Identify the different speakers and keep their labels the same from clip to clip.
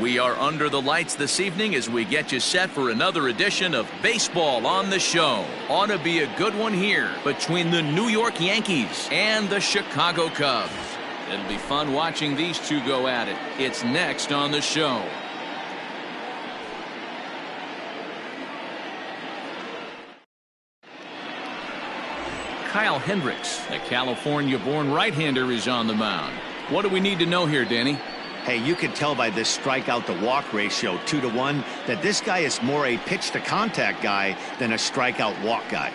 Speaker 1: We are under the lights this evening as we get you set for another edition of Baseball on the Show. Ought to be a good one here between the New York Yankees and the Chicago Cubs. It'll be fun watching these two go at it. It's next on the show. Kyle Hendricks, the California-born right-hander, is on the mound. What do we need to know here, Danny?
Speaker 2: Hey, you can tell by this strikeout-to-walk ratio, 2-to-1, that this guy is more a pitch-to-contact guy than a strikeout-walk guy.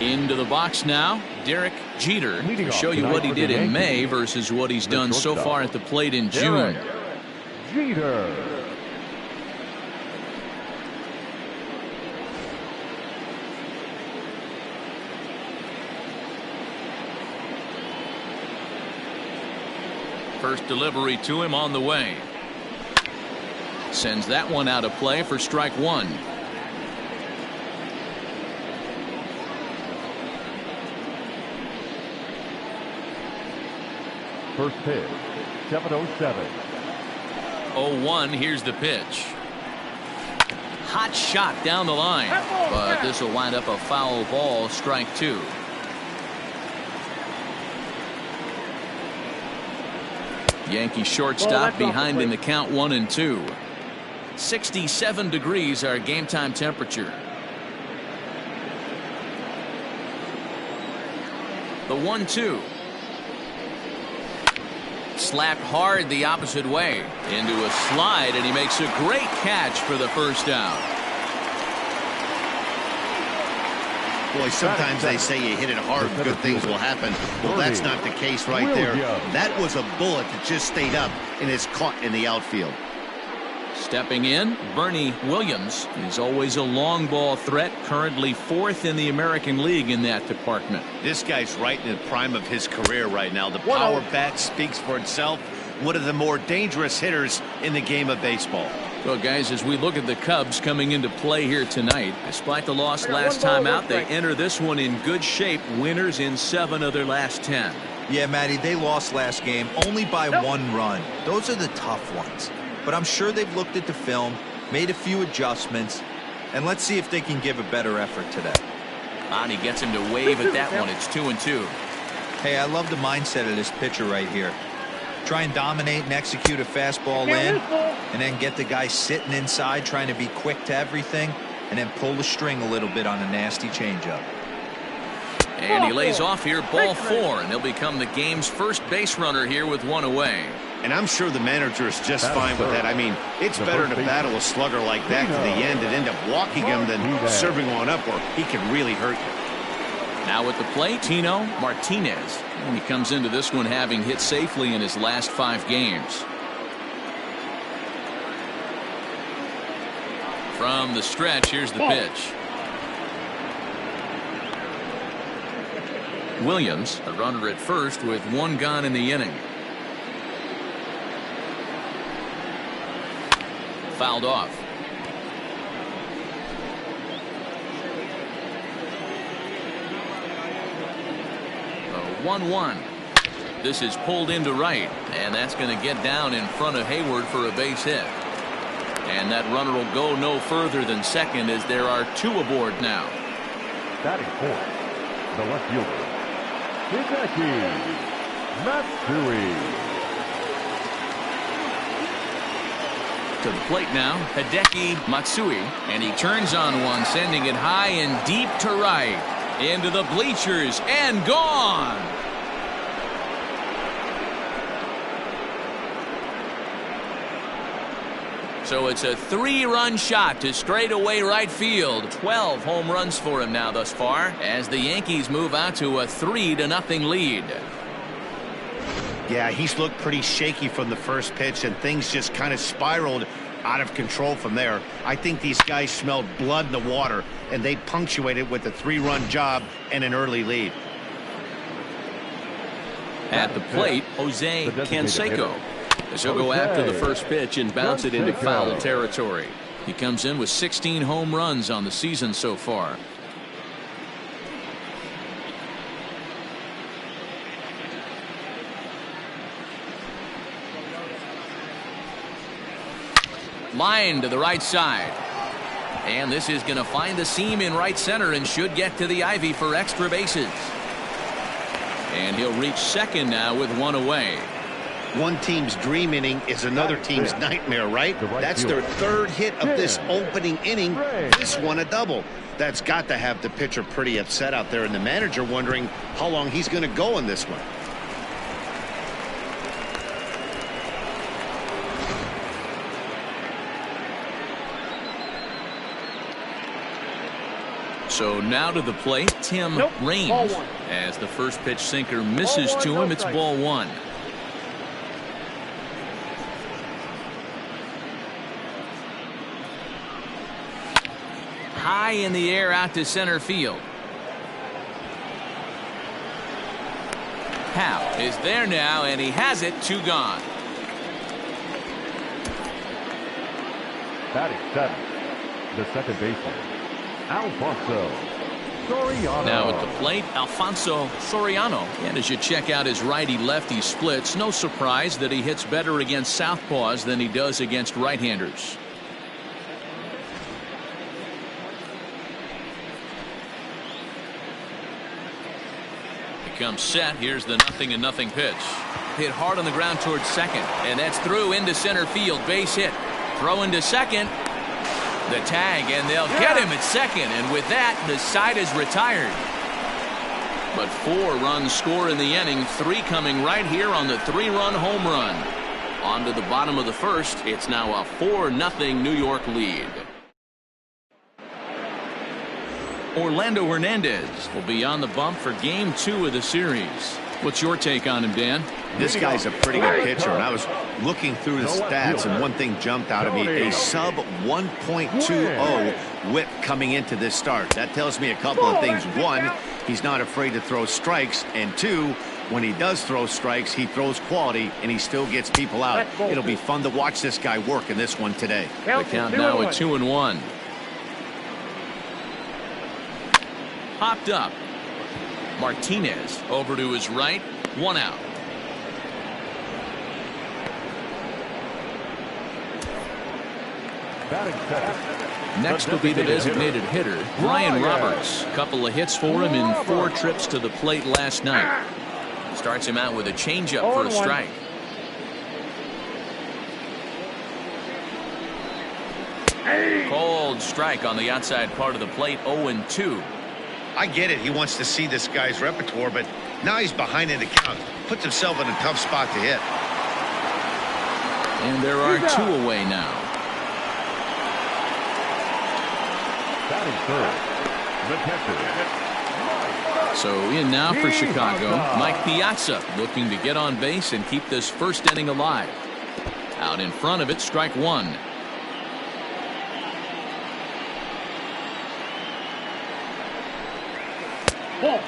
Speaker 1: Into the box now, Derek Jeter, to show you what he did in May versus what he's done so far at the plate in June.
Speaker 3: Jeter.
Speaker 1: First delivery to him on the way. Sends that one out of play for strike one.
Speaker 3: First pitch, 7:07.
Speaker 1: 0-1, here's the pitch. Hot shot down the line, but this will wind up a foul ball, strike two. Yankee shortstop behind in the count, 1-2. 67 degrees our game time temperature. The 1-2. Slapped hard the opposite way into a slide, and he makes a great catch for the first out.
Speaker 2: Boy, sometimes they say you hit it hard, good things will happen. Well, that's not the case right there. That was a bullet that just stayed up and is caught in the outfield.
Speaker 1: Stepping in, Bernie Williams is always a long ball threat, currently 4th in the American League in that department.
Speaker 2: This guy's right in the prime of his career right now. The power bat speaks for itself. One of the more dangerous hitters in the game of baseball.
Speaker 1: Well, guys, as we look at the Cubs coming into play here tonight, despite the loss last time out, they enter this one in good shape, winners in 7 of their last 10.
Speaker 4: Yeah, Matty, they lost last game only by 1 run. Those are the tough ones. But I'm sure they've looked at the film, made a few adjustments, and let's see if they can give a better effort today.
Speaker 1: He gets him to wave at that one. It's 2-2. Hey,
Speaker 4: I love the mindset of this pitcher right here. Try and dominate and execute a fastball in, and then get the guy sitting inside trying to be quick to everything, and then pull the string a little bit on a nasty changeup.
Speaker 1: And he lays off here, ball 4, and he'll become the game's first base runner here with 1 away.
Speaker 2: And I'm sure the manager is just fine with that. I mean, it's better to battle a slugger like that to the end and end up walking him than serving one up where he can really hurt you.
Speaker 1: Now at the plate, Tino Martinez. And he comes into this one having hit safely in his last 5 games. From the stretch, here's the pitch. Williams, a runner at first with 1 gone in the inning. Fouled off. 1-1. This is pulled into right, and that's going to get down in front of Hayward for a base hit. And that runner will go no further than second as there are 2 aboard now.
Speaker 3: Batting 4th, the left fielder, Hideki Matsui.
Speaker 1: To the plate now, Hideki Matsui, and he turns on one, sending it high and deep to right, into the bleachers, and gone. So it's a 3-run shot to straightaway right field. 12 home runs for him now thus far, as the Yankees move out to a 3-0 lead.
Speaker 2: Yeah, he's looked pretty shaky from the first pitch, and things just kind of spiraled out of control from there. I think these guys smelled blood in the water, and they punctuated with a 3-run job and an early lead.
Speaker 1: At the plate, Jose Canseco, as he'll go after the first pitch and bounce it into foul territory. He comes in with 16 home runs on the season so far. Line to the right side. And this is going to find the seam in right center and should get to the ivy for extra bases. And he'll reach second now with one away.
Speaker 2: One team's dream inning is another team's nightmare, right? That's their third hit of this opening inning. This one a double. That's got to have the pitcher pretty upset out there, and the manager wondering how long he's going to go in this one.
Speaker 1: So now to the plate, Tim Raines. As the first pitch sinker misses to him, it's ball one. High in the air out to center field. Howe is there now, and he has it. 2 gone.
Speaker 3: Batting seven, the second baseman, Alfonso Soriano.
Speaker 1: Now at the plate, Alfonso Soriano. And as you check out his righty-lefty splits, no surprise that he hits better against southpaws than he does against right-handers. Comes set. Here's the 0-0 pitch. Hit hard on the ground towards second, and that's through into center field. Base hit. Throw into second. The tag, and they'll get him at second, and with that, the side is retired. But 4 runs score in the inning, 3 coming right here on the 3-run home run. On to the bottom of the first. It's now a 4-0 New York lead. Orlando Hernandez will be on the bump for game 2 of the series. What's your take on him, Dan?
Speaker 2: This guy's a pretty good pitcher, and I was looking through the stats, and one thing jumped out at me: a sub 1.20 whip coming into this start. That tells me a couple of things. One, he's not afraid to throw strikes, and 2, when he does throw strikes, he throws quality, and he still gets people out. It'll be fun to watch this guy work in this one today.
Speaker 1: The count now at 2-1. Popped up. Martinez over to his right. 1 out. Next will be the designated hitter, Brian Roberts. Couple of hits for him in 4 trips to the plate last night. Starts him out with a changeup for a strike. Cold strike on the outside part of the plate. 0-2.
Speaker 2: I get it. He wants to see this guy's repertoire, but now he's behind in the count. Puts himself in a tough spot to hit.
Speaker 1: And there are 2 away now.
Speaker 3: Batting third,
Speaker 1: So in now for Chicago, Mike Piazza looking to get on base and keep this first inning alive. Out in front of it, strike 1.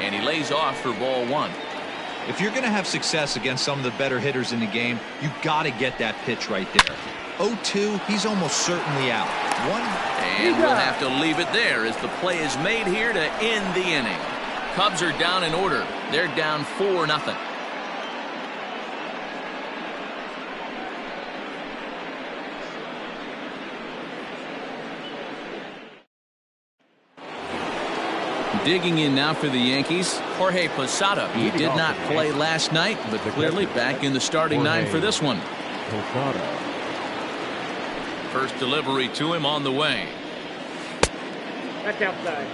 Speaker 1: And he lays off for ball 1.
Speaker 4: If you're going to have success against some of the better hitters in the game, you got to get that pitch right there. 0-2, he's almost certainly out. 1.
Speaker 1: And we'll have to leave it there as the play is made here to end the inning. Cubs are down in order. They're down 4-0. Digging in now for the Yankees, Jorge Posada. He did not play last night, but clearly back in the starting 9 for this one. First delivery to him on the way.
Speaker 5: That's outside.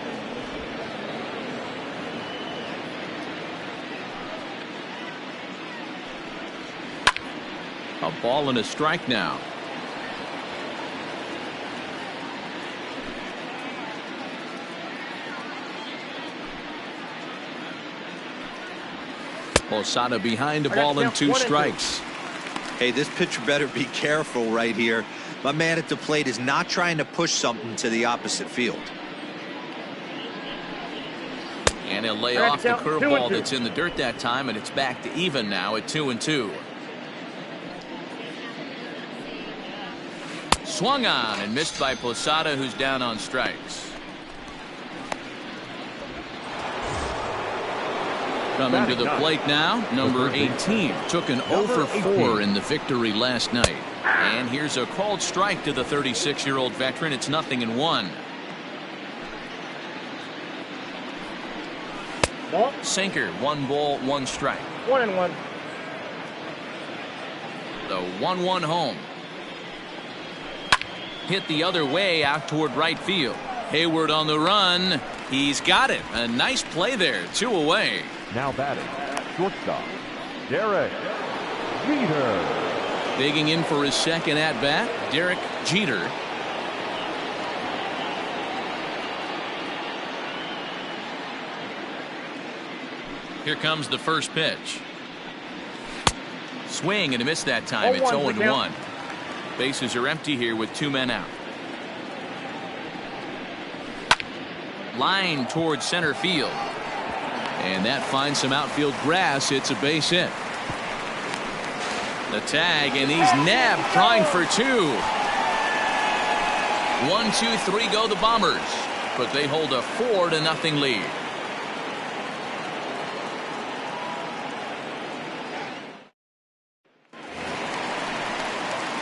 Speaker 1: A ball and a strike now. Posada behind, a ball and 2 strikes.
Speaker 4: Hey, this pitcher better be careful right here. My man at the plate is not trying to push something to the opposite field.
Speaker 1: And he'll lay off the curveball that's in the dirt that time, and it's back to even now at 2-2. Swung on and missed by Posada, who's down on strikes. Coming to the plate now, number 18. Took an 0 for 4 in the victory last night. And here's a called strike to the 36-year-old veteran. It's 0-1.
Speaker 5: Ball.
Speaker 1: Sinker, 1 ball, 1 strike.
Speaker 5: 1-1.
Speaker 1: The 1-1 home. Hit the other way out toward right field. Hayward on the run. He's got it. A nice play there. 2 away.
Speaker 3: Now batting, shortstop, Derek Jeter.
Speaker 1: Digging in for his second at-bat, Derek Jeter. Here comes the first pitch. Swing and a miss that time. It's 0-1. Bases are empty here with 2 men out. Line towards center field. And that finds some outfield grass. It's a base hit. The tag, and he's nabbed, trying for 2. 1, 2, 3 go the Bombers, but they hold a 4-0 lead.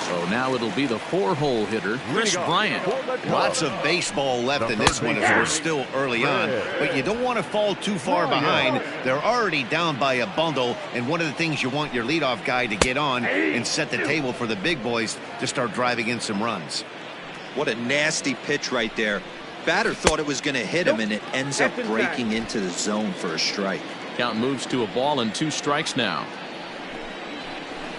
Speaker 1: So now it'll be the 4-hole hitter, Chris Bryant.
Speaker 2: Lots of baseball left in this one as we're still early on, but you don't want to fall too far behind. They're already down by a bundle, and one of the things you want your leadoff guy to get on and set the table for the big boys to start driving in some runs.
Speaker 4: What a nasty pitch right there. Batter thought it was going to hit him, and it ends up breaking into the zone for a strike.
Speaker 1: Count moves to a ball and 2 strikes now.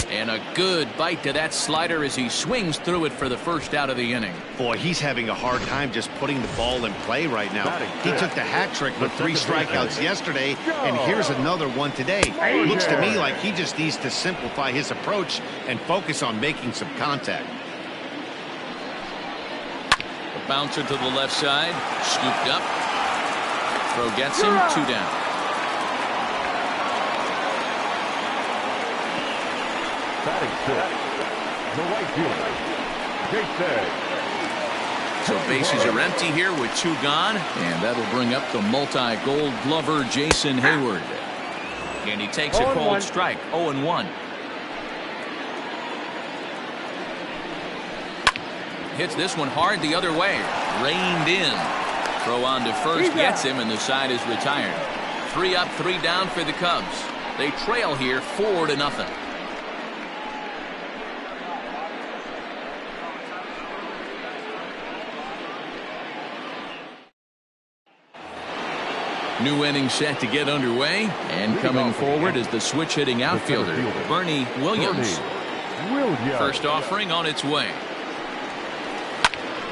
Speaker 1: And a good bite to that slider as he swings through it for the first out of the inning.
Speaker 2: Boy, he's having a hard time just putting the ball in play right now. He took the hat trick with 3 strikeouts yesterday, and here's another one today. Looks to me like he just needs to simplify his approach and focus on making some contact.
Speaker 1: A bouncer to the left side, scooped up. Throw gets him, 2 down.
Speaker 3: Batting 6, the right fielder, Jason.
Speaker 1: So bases are empty here with 2 gone, and that'll bring up the multi-gold glover Jason Hayward. And he takes a cold strike, 0-1. Hits this one hard the other way, reined in. Throw on to first, gets him, and the side is retired. 3 up, 3 down for the Cubs. They trail here 4-0. New inning set to get underway, and coming forward is the switch-hitting outfielder, Bernie Williams. First offering on its way.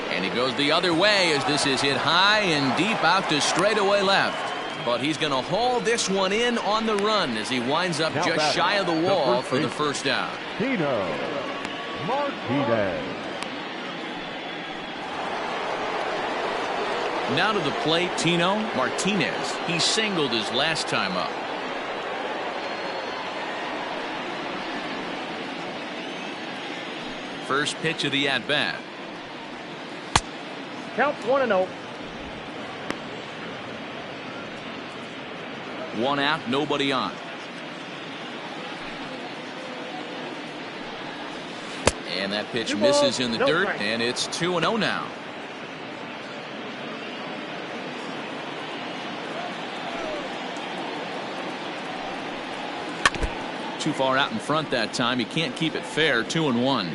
Speaker 1: And he goes the other way as this is hit high and deep out to straightaway left. But he's going to haul this one in on the run as he winds up just shy of the wall for the first out.
Speaker 3: Tino Martinez.
Speaker 1: Now to the plate, Tino Martinez. He singled his last time up. First pitch of the at-bat.
Speaker 5: Counts 1-0.
Speaker 1: 1 out, nobody on. And that pitch misses in the dirt, and it's 2-0 now. Too far out in front that time. He can't keep it fair. 2-1.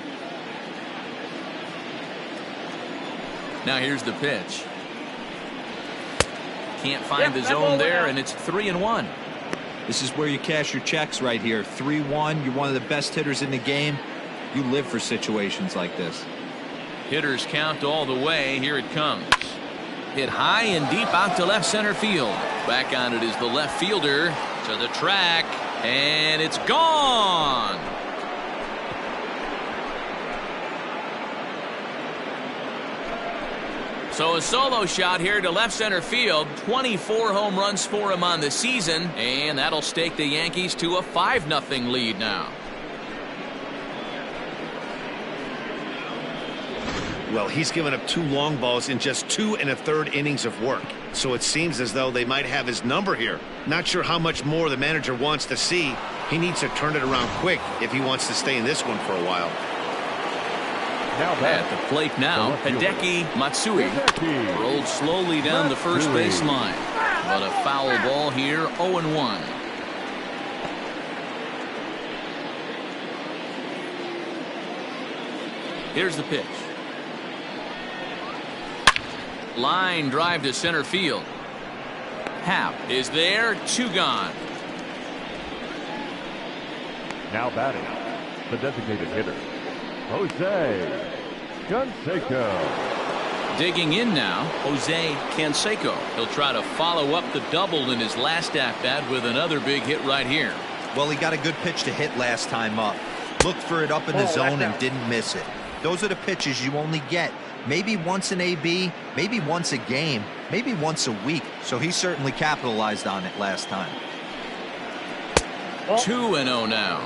Speaker 1: Now here's the pitch. Can't find the zone there, and it's 3-1.
Speaker 4: This is where you cash your checks right here. 3-1. You're one of the best hitters in the game. You live for situations like this.
Speaker 1: Hitters count all the way. Here it comes. Hit high and deep out to left center field. Back on it is the left fielder to the track, and it's gone. So a solo shot here to left center field. 24 home runs for him on the season, and that'll stake the Yankees to a 5-0 lead now.
Speaker 2: Well, he's given up 2 long balls in just 2 1/3 innings of work. so it seems as though they might have his number here. Not sure how much more the manager wants to see. He needs to turn it around quick if he wants to stay in this one for a while.
Speaker 3: Now
Speaker 1: At the plate now, Hideki Matsui rolled slowly down the first baseline. But a foul ball here, 0-1. Here's the pitch. Line drive to center field. Happ is there, 2 gone.
Speaker 3: Now batting, the designated hitter, Jose Canseco.
Speaker 1: Digging in now, Jose Canseco. He'll try to follow up the double in his last at-bat with another big hit right here.
Speaker 4: Well, he got a good pitch to hit last time up. Looked for it up in the zone and didn't miss it. Those are the pitches you only get maybe once an AB, maybe once a game, maybe once a week. So he certainly capitalized on it last time.
Speaker 1: 2-0 now.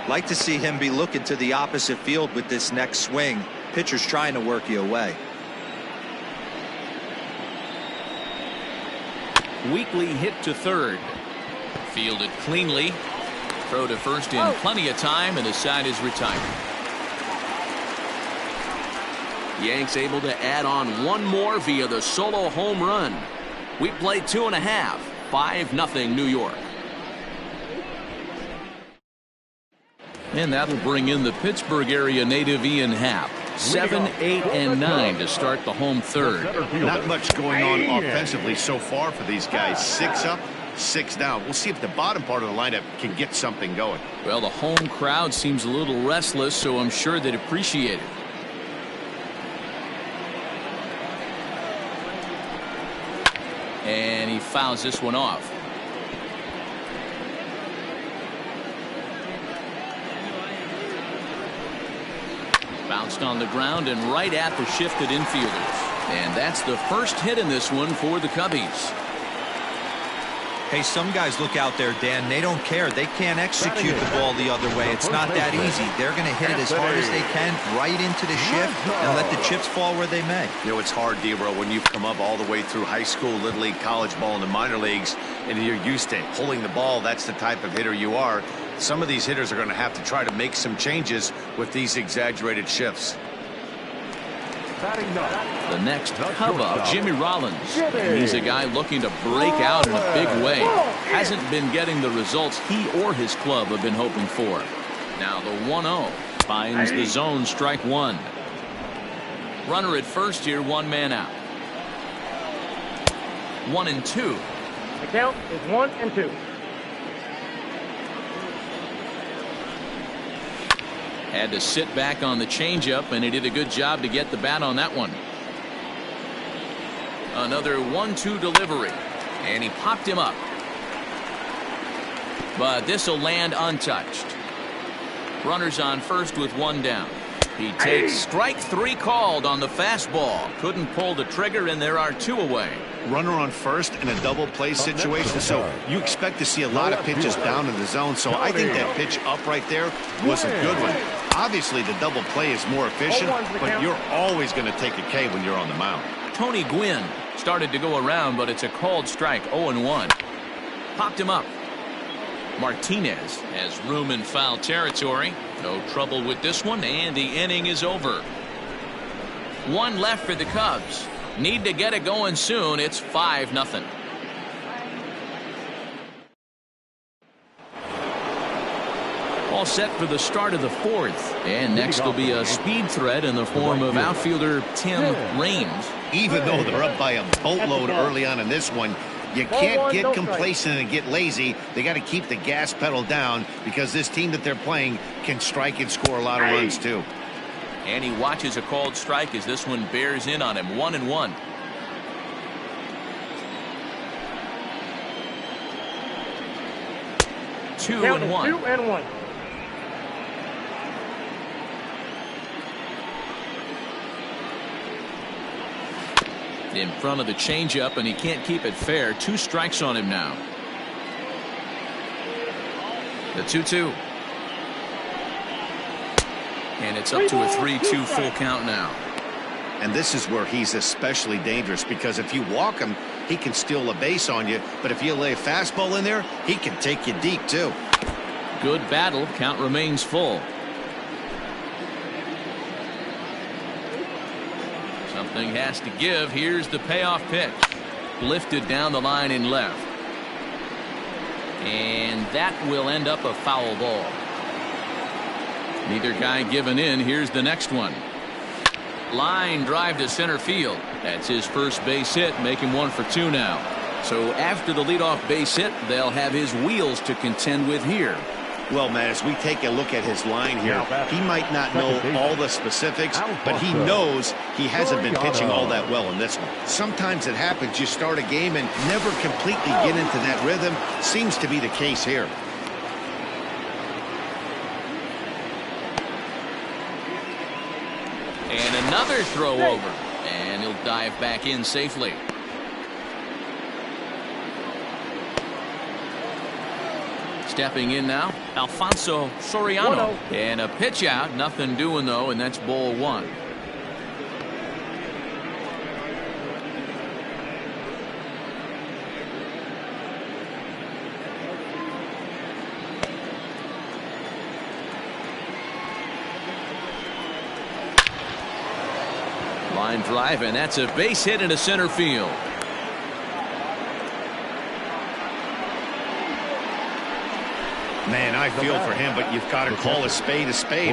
Speaker 4: Like to see him be looking to the opposite field with this next swing. Pitcher's trying to work you away.
Speaker 1: Weekly hit to third. Fielded cleanly. Throw to first in plenty of time, and the side is retired. Yanks able to add on one more via the solo home run. We play 2.5. 5-0 New York. And that'll bring in the Pittsburgh area native Ian Happ. 7, 8, and 9 to start the home third.
Speaker 2: Not much going on offensively so far for these guys. 6 up, 6 down. We'll see if the bottom part of the lineup can get something going.
Speaker 1: Well, the home crowd seems a little restless, so I'm sure they'd appreciate it. And he fouls this one off. Bounced on the ground and right at the shifted infielders. And that's the first hit in this one for the Cubbies.
Speaker 4: Hey, some guys look out there, Dan. They don't care. They can't execute the ball the other way. It's not that easy. They're going to hit it as hard as they can right into the shift and let the chips fall where they may.
Speaker 2: You know, it's hard, D-Bro, when you've come up all the way through high school, little league, college ball, and the minor leagues, and you're used to pulling the ball. That's the type of hitter you are. Some of these hitters are going to have to try to make some changes with these exaggerated shifts.
Speaker 1: The next Cub up, Jimmy Rollins. And he's a guy looking to break out in a big way. Hasn't been getting the results he or his club have been hoping for. Now the 1-0 finds the zone, strike one. Runner at first here, 1 man out. 1-2.
Speaker 5: The count is 1-2.
Speaker 1: Had to sit back on the changeup, and he did a good job to get the bat on that one. Another 1-2 delivery, and he popped him up. But this will land untouched. Runners on first with 1 down. He takes strike 3 called on the fastball. Couldn't pull the trigger, and there are 2 away.
Speaker 2: Runner on first in a double play situation, so you expect to see a lot of pitches down in the zone. So I think that pitch up right there was a good one. Obviously, the double play is more efficient, but you're always going to take a K when you're on the mound.
Speaker 1: Tony Gwynn started to go around, but it's a called strike, 0-1. Popped him up. Martinez has room in foul territory. No trouble with this one, and the inning is over. 1 left for the Cubs. Need to get it going soon. It's 5-0. All set for the start of the 4th. And next will be a speed threat in the form of outfielder Tim Raines.
Speaker 2: Even though they're up by a boatload early on in this one, you can't get complacent and get lazy. They got to keep the gas pedal down because this team that they're playing can strike and score a lot of runs too.
Speaker 1: And he watches a called strike as this one bears in on him. 1-1. Two and one. In front of the changeup, and he can't keep it fair. 2 strikes on him now. The 2-2. And it's up to a 3-2 full count now.
Speaker 2: And this is where he's especially dangerous, because if you walk him, he can steal a base on you, but if you lay a fastball in there, he can take you deep too.
Speaker 1: Good battle. Count remains full. Something has to give. Here's the payoff pitch. Lifted down the line in left. And that will end up a foul ball. Neither guy giving in. Here's the next one. Line drive to center field. That's his first base hit, making 1 for 2 now. So after the leadoff base hit, they'll have his wheels to contend with here.
Speaker 2: Well, Matt, as we take a look at his line here, he might not know all the specifics, but he knows he hasn't been pitching all that well in this one. Sometimes it happens. You start a game and never completely get into that rhythm. Seems to be the case here.
Speaker 1: And another throw over. And he'll dive back in safely. Stepping in now, Alfonso Soriano. And a pitch out. Nothing doing, though, and that's ball 1. Line drive, and that's a base hit into center field.
Speaker 2: Man, I feel for him, but you've got to call a spade,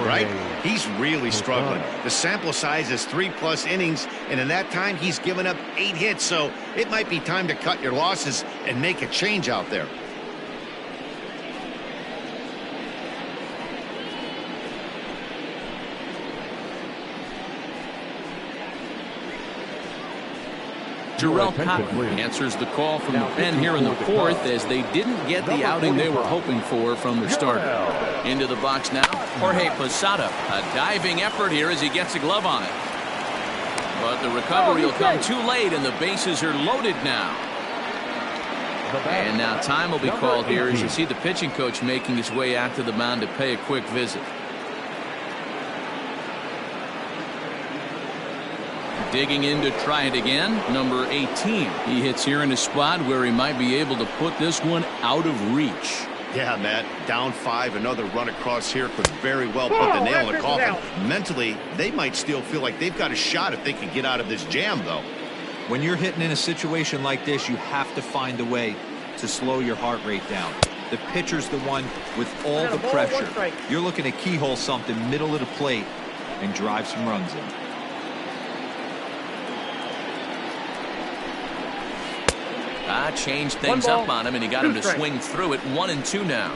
Speaker 2: right? He's really struggling. The sample size is 3+ innings, and in that time, he's given up 8 hits, so it might be time to cut your losses and make a change out there.
Speaker 1: Jarrell Cotton answers the call from the pen here in the 4th as they didn't get the outing they were hoping for from the starter. Into the box now, Jorge Posada. A diving effort here as he gets a glove on it. But the recovery will come too late and the bases are loaded now. And now time will be called here as you see the pitching coach making his way out to the mound to pay a quick visit. Digging in to try it again, number 18. He hits here in a spot where he might be able to put this one out of reach.
Speaker 2: Yeah, Matt, down 5, another run across here could very well put the nail in the coffin. Mentally, they might still feel like they've got a shot if they can get out of this jam, though.
Speaker 4: When you're hitting in a situation like this, you have to find a way to slow your heart rate down. The pitcher's the one with all the pressure. You're looking to keyhole something middle of the plate and drive some runs in.
Speaker 1: Changed things up on him, and he got him to swing through it. 1-2 now.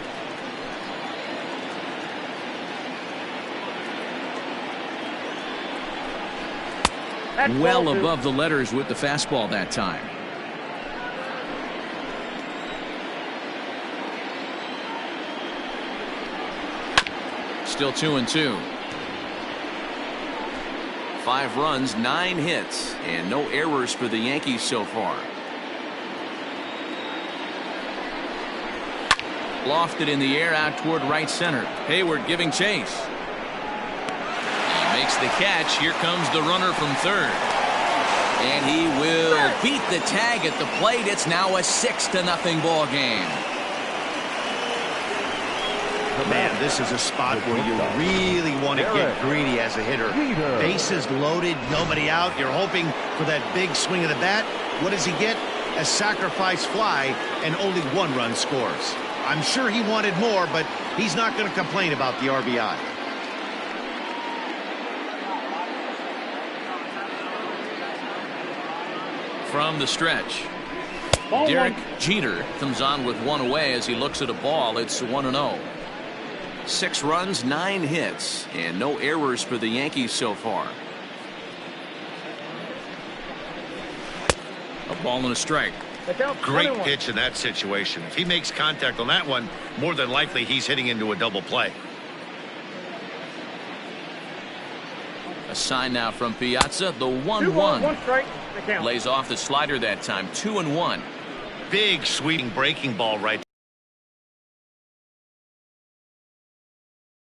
Speaker 1: Well above the letters with the fastball that time. Still 2-2. 5 runs, 9 hits, and no errors for the Yankees so far. Lofted in the air out toward right center. Hayward giving chase. He makes the catch. Here comes the runner from third. And he will beat the tag at the plate. It's now a 6-0 ball game.
Speaker 2: Man, this is a spot where you really want to get greedy as a hitter. Bases loaded, nobody out. You're hoping for that big swing of the bat. What does he get? A sacrifice fly, and only 1 run scores. I'm sure he wanted more, but he's not going to complain about the RBI.
Speaker 1: From the stretch, Derek Jeter comes on with 1 away as he looks at a ball. It's 1-0. 6 runs, 9 hits, and no errors for the Yankees so far. A ball and a strike.
Speaker 2: Great pitch in that situation. If he makes contact on that one, more than likely he's hitting into a double play.
Speaker 1: A sign now from Piazza. The 1-1. Lays off the slider that time. 2-1.
Speaker 2: Big sweeping breaking ball right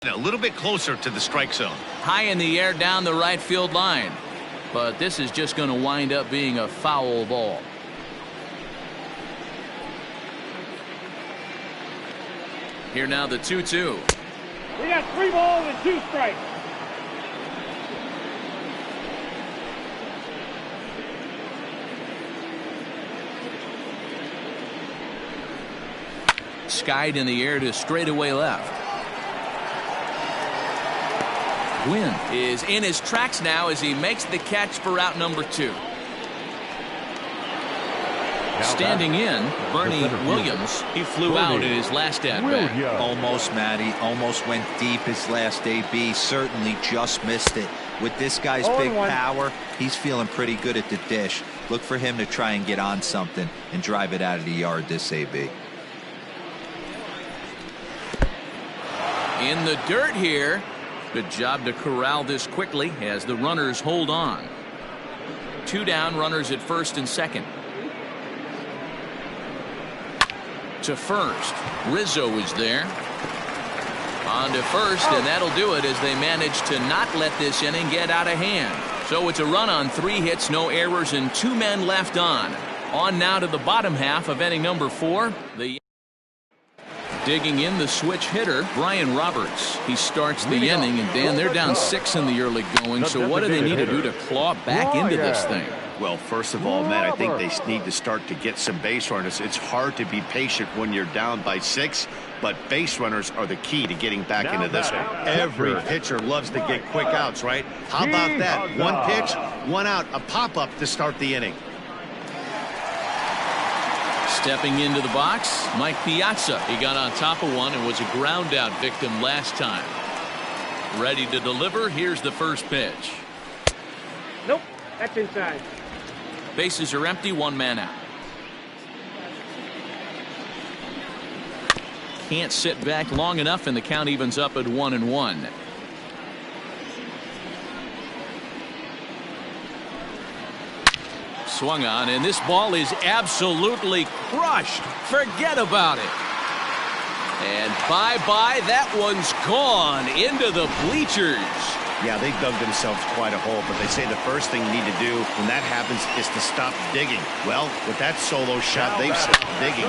Speaker 2: there. A little bit closer to the strike zone.
Speaker 1: High in the air down the right field line. But this is just going to wind up being a foul ball. Here now the 2-2.
Speaker 5: We got 3 balls and 2 strikes.
Speaker 1: Skied in the air to straightaway left. Gwynn is in his tracks now as he makes the catch for out number 2. Standing in, Bernie Williams. He flew out in his last at-bat.
Speaker 4: Almost, Matty. Almost went deep his last AB. Certainly just missed it. With this guy's big power, he's feeling pretty good at the dish. Look for him to try and get on something and drive it out of the yard this AB.
Speaker 1: In the dirt here. Good job to corral this quickly as the runners hold on. 2 down, runners at first and second. To first. Rizzo is there. On to first, and that'll do it as they manage to not let this inning get out of hand. So it's a run on 3 hits, no errors, and 2 men left on. On now to the bottom half of inning number 4. Digging in the switch hitter, Brian Roberts. He starts the inning, and Dan, they're down 6 in the early going, so what do they need to do to claw back into this thing?
Speaker 2: Well, first of all, Matt, I think they need to start to get some base runners. It's hard to be patient when you're down by 6, but base runners are the key to getting back into this one. Every pitcher loves to get quick outs, right? How about that? 1 pitch, 1 out, a pop-up to start the inning.
Speaker 1: Stepping into the box, Mike Piazza. He got on top of one and was a ground out victim last time. Ready to deliver. Here's the first pitch.
Speaker 5: Nope, that's inside.
Speaker 1: Bases are empty, 1 man out. Can't sit back long enough, and the count evens up at 1-1. Swung on, and this ball is absolutely crushed. Forget about it. And bye-bye, that one's gone into the bleachers.
Speaker 2: Yeah, they dug themselves quite a hole, but they say the first thing you need to do when that happens is to stop digging. Well, with that solo shot, they've stopped digging.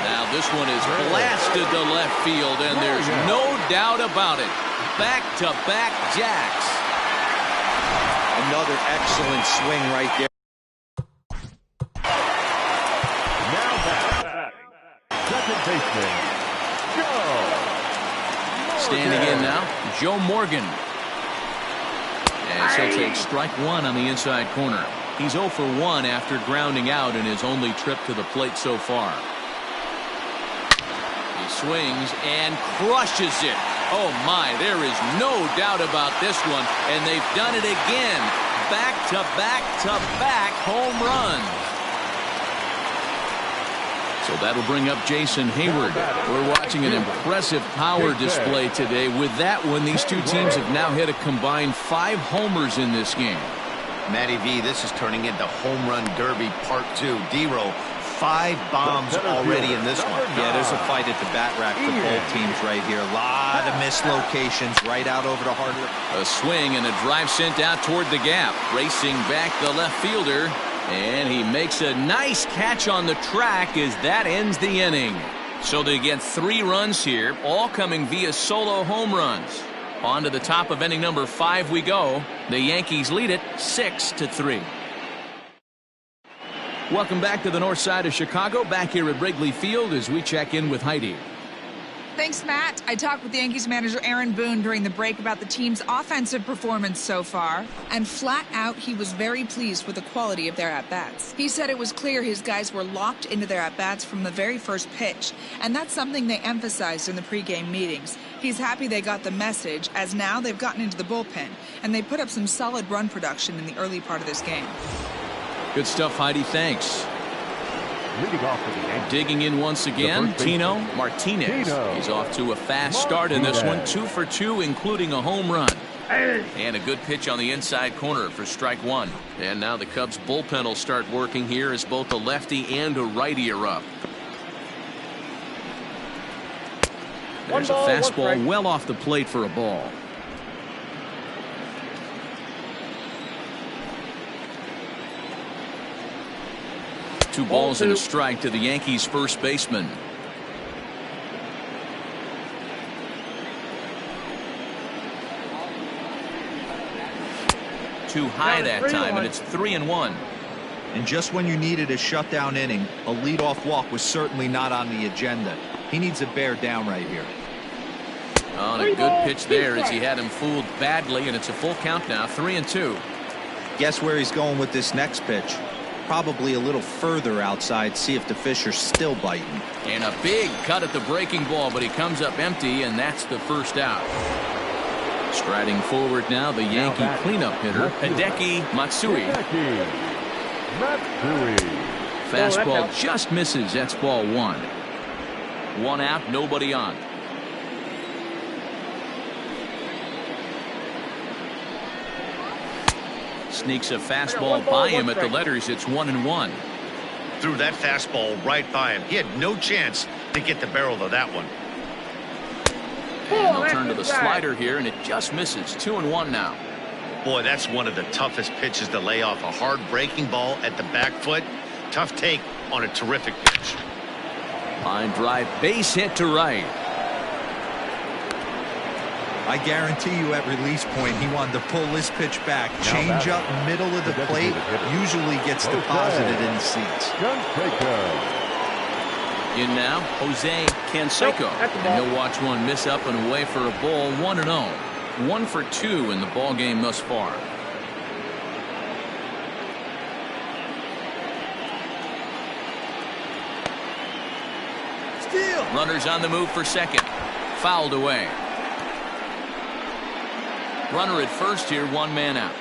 Speaker 1: Now this one is blasted to left field, and there's no doubt about it. Back-to-back jacks.
Speaker 4: Another excellent swing right there.
Speaker 1: Standing in now, Joe Morgan. As he'll take strike 1 on the inside corner. He's 0 for 1 after grounding out in his only trip to the plate so far. He swings and crushes it. Oh my, there is no doubt about this one, and they've done it again. Back-to-back-to-back home runs. So that'll bring up Jason Hayward. We're watching an impressive power display today. With that one, these two teams have now hit a combined 5 homers in this game.
Speaker 2: Matty V, this is turning into home run derby part 2. D-Row, 5 bombs already in this one.
Speaker 4: Yeah, there's a fight at the bat rack for both teams right here. A lot of missed locations right out over the hard.
Speaker 1: A swing and a drive sent out toward the gap. Racing back the left fielder. And he makes a nice catch on the track as that ends the inning. So they get 3 runs here, all coming via solo home runs. On to the top of inning number 5 we go. The Yankees lead it 6-3. Welcome back to the north side of Chicago, back here at Wrigley Field as we check in with Heidi.
Speaker 6: Thanks, Matt. I talked with the Yankees manager Aaron Boone during the break about the team's offensive performance so far, and flat out he was very pleased with the quality of their at-bats. He said it was clear his guys were locked into their at-bats from the very first pitch, and that's something they emphasized in the pregame meetings. He's happy they got the message, as now they've gotten into the bullpen, and they put up some solid run production in the early part of this game.
Speaker 1: Good stuff, Heidi. Thanks.
Speaker 3: Leading off for the Yankees.
Speaker 1: Digging in once again, Tino Martinez. He's off to a fast start in this one, 2 for 2, including a home run. And a good pitch on the inside corner for strike 1. And now the Cubs bullpen will start working here as both a lefty and a righty are up. There's a fastball well off the plate for a ball. Two balls and a strike to the Yankees first baseman. too high that time, and it's 3-1.
Speaker 4: And just when you needed a shutdown inning, a leadoff walk was certainly not on the agenda. He needs to bear down right here.
Speaker 1: On a good pitch there as he had him fooled badly, and it's a full count now, 3-2.
Speaker 4: Guess where he's going with this next pitch? Probably a little further outside, see if the fish are still biting.
Speaker 1: And a big cut at the breaking ball, but he comes up empty, and that's the first out. Striding forward now, the Yankee cleanup hitter, Hideki Matsui. Fastball just misses. That's ball one. One out, nobody on. Sneaks a fastball by him at the letters. It's 1-1.
Speaker 2: Threw that fastball right by him. He had no chance to get the barrel of that one.
Speaker 1: And they'll turn to the slider here, and it just misses. 2-1 now.
Speaker 2: Boy, that's one of the toughest pitches to lay off. A hard breaking ball at the back foot. Tough take on a terrific pitch.
Speaker 1: Line drive, base hit to right.
Speaker 4: I guarantee you at release point he wanted to pull this pitch back. Change up middle of the plate usually gets deposited in the seats.
Speaker 1: In now, Jose Canseco. And he'll watch one miss up and away for a ball. 1-0. 1 for 2 in the ball game thus far.
Speaker 4: Steal.
Speaker 1: Runners on the move for second. Fouled away. Runner at first here, one man out.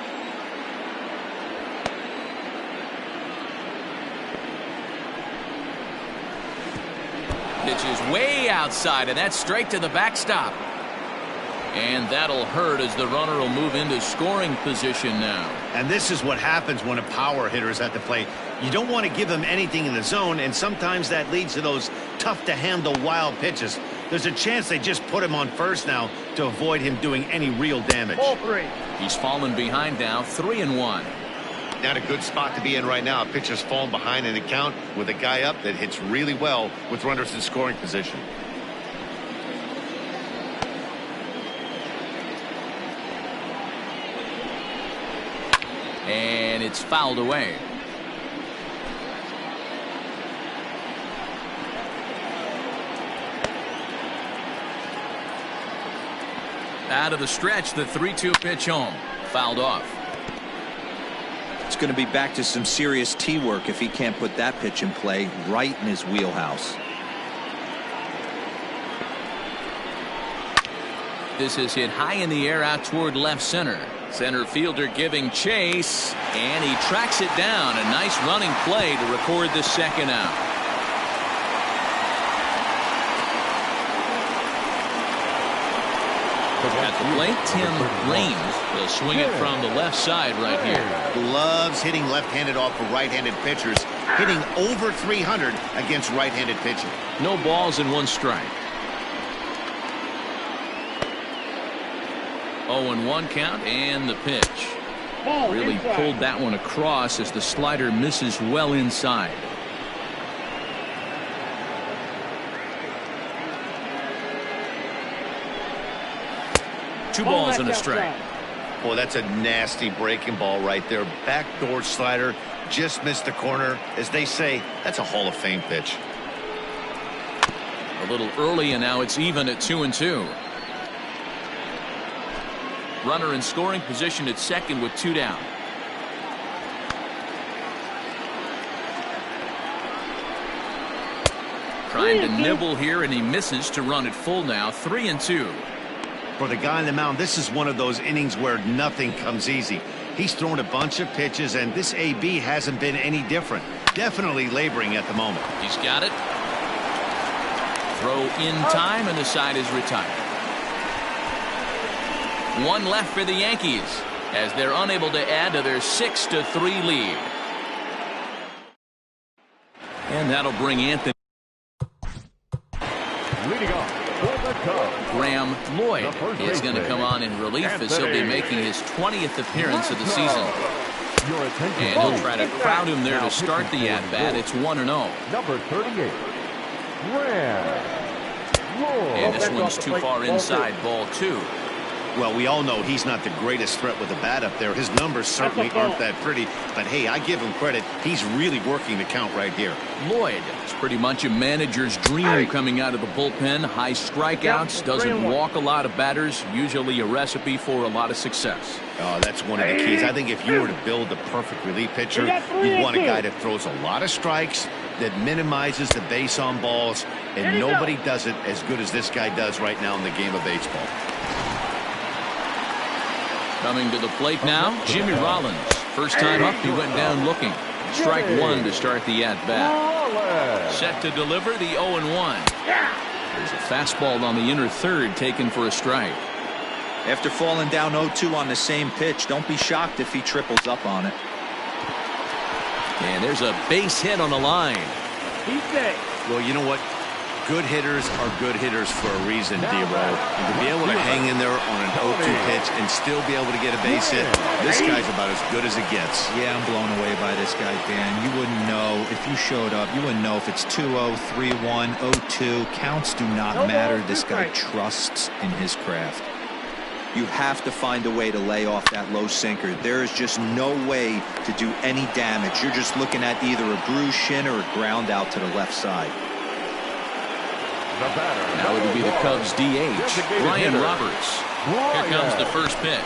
Speaker 1: Pitch is way outside, and that's straight to the backstop. And that'll hurt as the runner will move into scoring position now.
Speaker 2: And this is what happens when a power hitter is at the plate. You don't want to give them anything in the zone, and sometimes that leads to those tough-to-handle wild pitches. There's a chance they just put him on first now to avoid him doing any real damage.
Speaker 5: Ball three.
Speaker 1: He's fallen behind now, 3-1.
Speaker 2: Not a good spot to be in right now. A pitcher's fallen behind in the count with a guy up that hits really well with runners in scoring position.
Speaker 1: And it's fouled away. Out of the stretch, the 3-2 pitch home. Fouled off.
Speaker 4: It's going to be back to some serious tee work if he can't put that pitch in play right in his wheelhouse.
Speaker 1: This is hit high in the air out toward left center. Center fielder giving chase, and he tracks it down. A nice running play to record the second out. At the plate, Tim Raines will swing it from the left side right here.
Speaker 2: Loves hitting left-handed off of right-handed pitchers, hitting over 300 against right-handed pitching.
Speaker 1: No balls and one strike. 0-1 count, and the pitch. Really pulled that one across as the slider misses well inside. Two balls and a strike.
Speaker 2: Boy, that's a nasty breaking ball right there. Backdoor slider, just missed the corner. As they say, that's a Hall of Fame pitch.
Speaker 1: A little early, and now it's even at 2-2. Runner in scoring position at second with 2 down. Trying to nibble here, and he misses to run it full now. 3-2.
Speaker 2: For the guy on the mound, this is one of those innings where nothing comes easy. He's thrown a bunch of pitches, and this AB hasn't been any different. Definitely laboring at the moment.
Speaker 1: He's got it. Throw in time, and the side is retired. One left for the Yankees as they're unable to add to their 6-3 lead. And that'll bring Anthony.
Speaker 3: Leading off for the Cubs,
Speaker 1: Graham Lloyd is going to come on in relief as he'll be making his 20th appearance of the season. And he'll try to crowd him there to start the at-bat. It's 1-0.
Speaker 3: Number 38, Graham Lloyd.
Speaker 1: And this one's too far inside, ball 2.
Speaker 2: Well, we all know he's not the greatest threat with the bat up there. His numbers certainly aren't that pretty. But, hey, I give him credit. He's really working the count right here.
Speaker 1: Lloyd, it's pretty much a manager's dream coming out of the bullpen. High strikeouts, doesn't walk a lot of batters. Usually a recipe for a lot of success.
Speaker 2: Oh, that's one of the keys. I think if you were to build the perfect relief pitcher, you'd want a guy that throws a lot of strikes, that minimizes the base on balls, and nobody does it as good as this guy does right now in the game of baseball.
Speaker 1: Coming to the plate now, Jimmy Rollins. First time up, he went down looking. Strike one to start the at-bat. Set to deliver the 0-1. There's a fastball on the inner third taken for a strike.
Speaker 4: After falling down 0-2 on the same pitch, don't be shocked if he triples up on it.
Speaker 1: And there's a base hit on the line.
Speaker 2: Well, you know what? Good hitters are good hitters for a reason, D-Row. And to be able to hang in there on an 0-2 pitch and still be able to get a base hit, this guy's about as good as it gets.
Speaker 4: Yeah, I'm blown away by this guy, Dan. You wouldn't know if you showed up. You wouldn't know if it's 2-0, 3-1, 0-2. Counts do not matter. This guy trusts in his craft. You have to find a way to lay off that low sinker. There is just no way to do any damage. You're just looking at either a bruised shin or a ground out to the left side.
Speaker 1: Now it'll be the Cubs DH, Brian Roberts. Here comes the first pitch.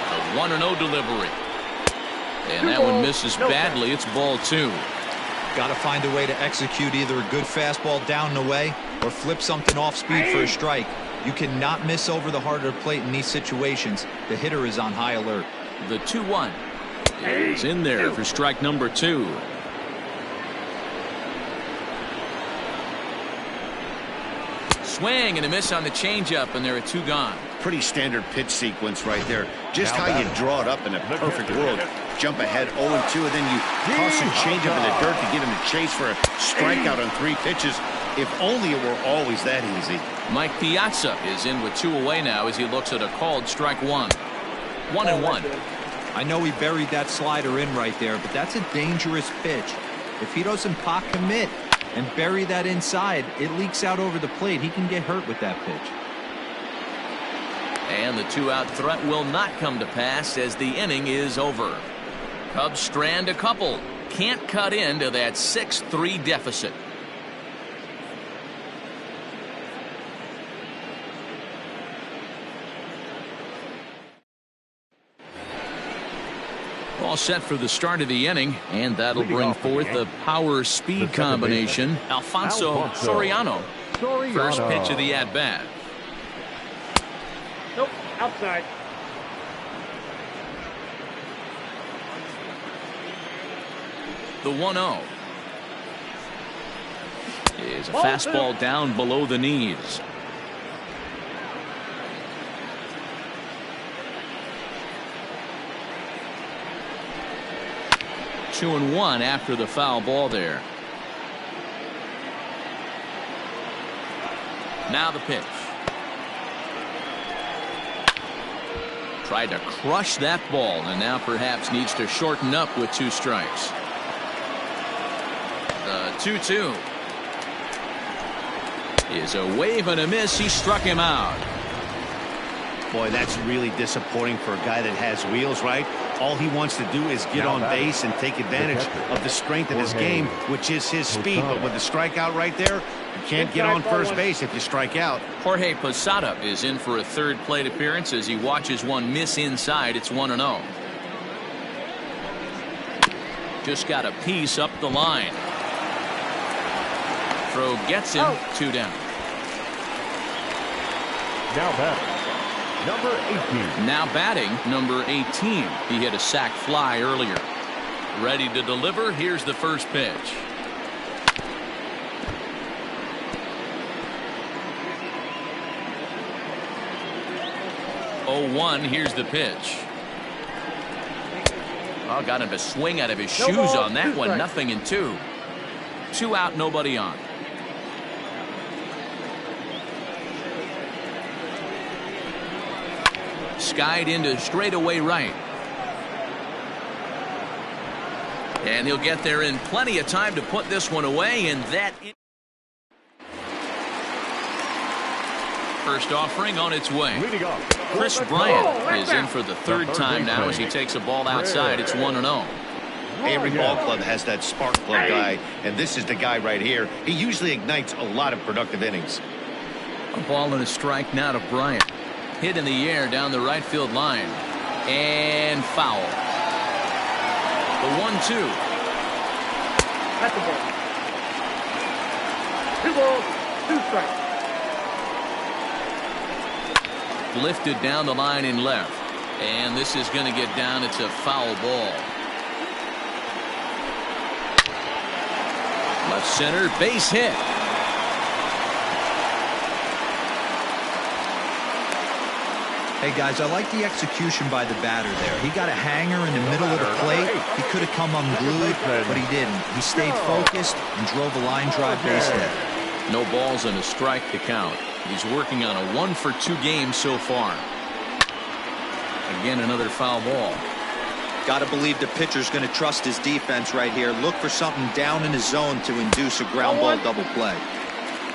Speaker 1: A 1-0 delivery. And that one misses badly. It's ball two.
Speaker 4: Got to find a way to execute either a good fastball down the way or flip something off speed for a strike. You cannot miss over the harder plate in these situations. The hitter is on high alert.
Speaker 1: The 2-1 is in there for strike number two. Swing and a miss on the changeup, and there are two gone.
Speaker 2: Pretty standard pitch sequence right there. Just how you draw it up in a perfect world. Jump ahead 0-2, and then you toss a changeup in the dirt to get him to chase for a strikeout on 3 pitches. If only it were always that easy.
Speaker 1: Mike Piazza is in with 2 away now as he looks at a called strike one. 1-1.
Speaker 4: I know he buried that slider in right there, but that's a dangerous pitch. If he doesn't pot commit and bury that inside, it leaks out over the plate. He can get hurt with that pitch.
Speaker 1: And the 2-out threat will not come to pass as the inning is over. Cubs strand a couple. Can't cut into that 6-3 deficit. All set for the start of the inning, and that'll bring forth the power-speed combination. Alfonso Soriano. First pitch of the at-bat.
Speaker 5: Nope, outside.
Speaker 1: The 1-0 is a fastball down below the knees. Two and one after the foul ball there. Now the pitch. Tried to crush that ball and now perhaps needs to shorten up with 2 strikes. The 2-2 is a wave and a miss. He struck him out.
Speaker 2: Boy, that's really disappointing for a guy that has wheels, right? All he wants to do is get on base and take advantage of the strength of his game, which is his speed. But with the strikeout right there, you can't get on first base if you strike out.
Speaker 1: Jorge Posada is in for a third plate appearance as he watches one miss inside. It's 1-0. Just got a piece up the line. Throw gets him. 2 down.
Speaker 3: Now batting, number 18.
Speaker 1: Now batting, number 18. He hit a sac fly earlier. Ready to deliver. Here's the first pitch. Oh, 1. Here's the pitch. Oh, got him to swing out of his shoes on that one. Nothing in 2. 2 out, nobody on. Skied into straightaway right. And he'll get there in plenty of time to put this one away, and that First offering on its way.
Speaker 3: Leading off.
Speaker 1: Chris Bryant is in for the third time now as he takes a ball outside. It's 1-0.
Speaker 2: Every ball club has that spark plug guy, and this is the guy right here. He usually ignites a lot of productive innings.
Speaker 1: A ball and a strike now to Bryant. Hit in the air down the right field line. And foul. The 1-2.
Speaker 5: That's the ball. 2 balls, 2 strikes.
Speaker 1: Lifted down the line in left. And this is going to get down. It's a foul ball. Left center, base hit.
Speaker 4: Hey guys, I like the execution by the batter there. He got a hanger in the middle of the plate. He could have come unglued, but he didn't. He stayed focused and drove a line drive base hit.
Speaker 1: No balls and a strike to count. He's working on a 1-for-2 game so far. Again, another foul ball.
Speaker 4: Got to believe the pitcher's going to trust his defense right here. Look for something down in his zone to induce a ground ball double play.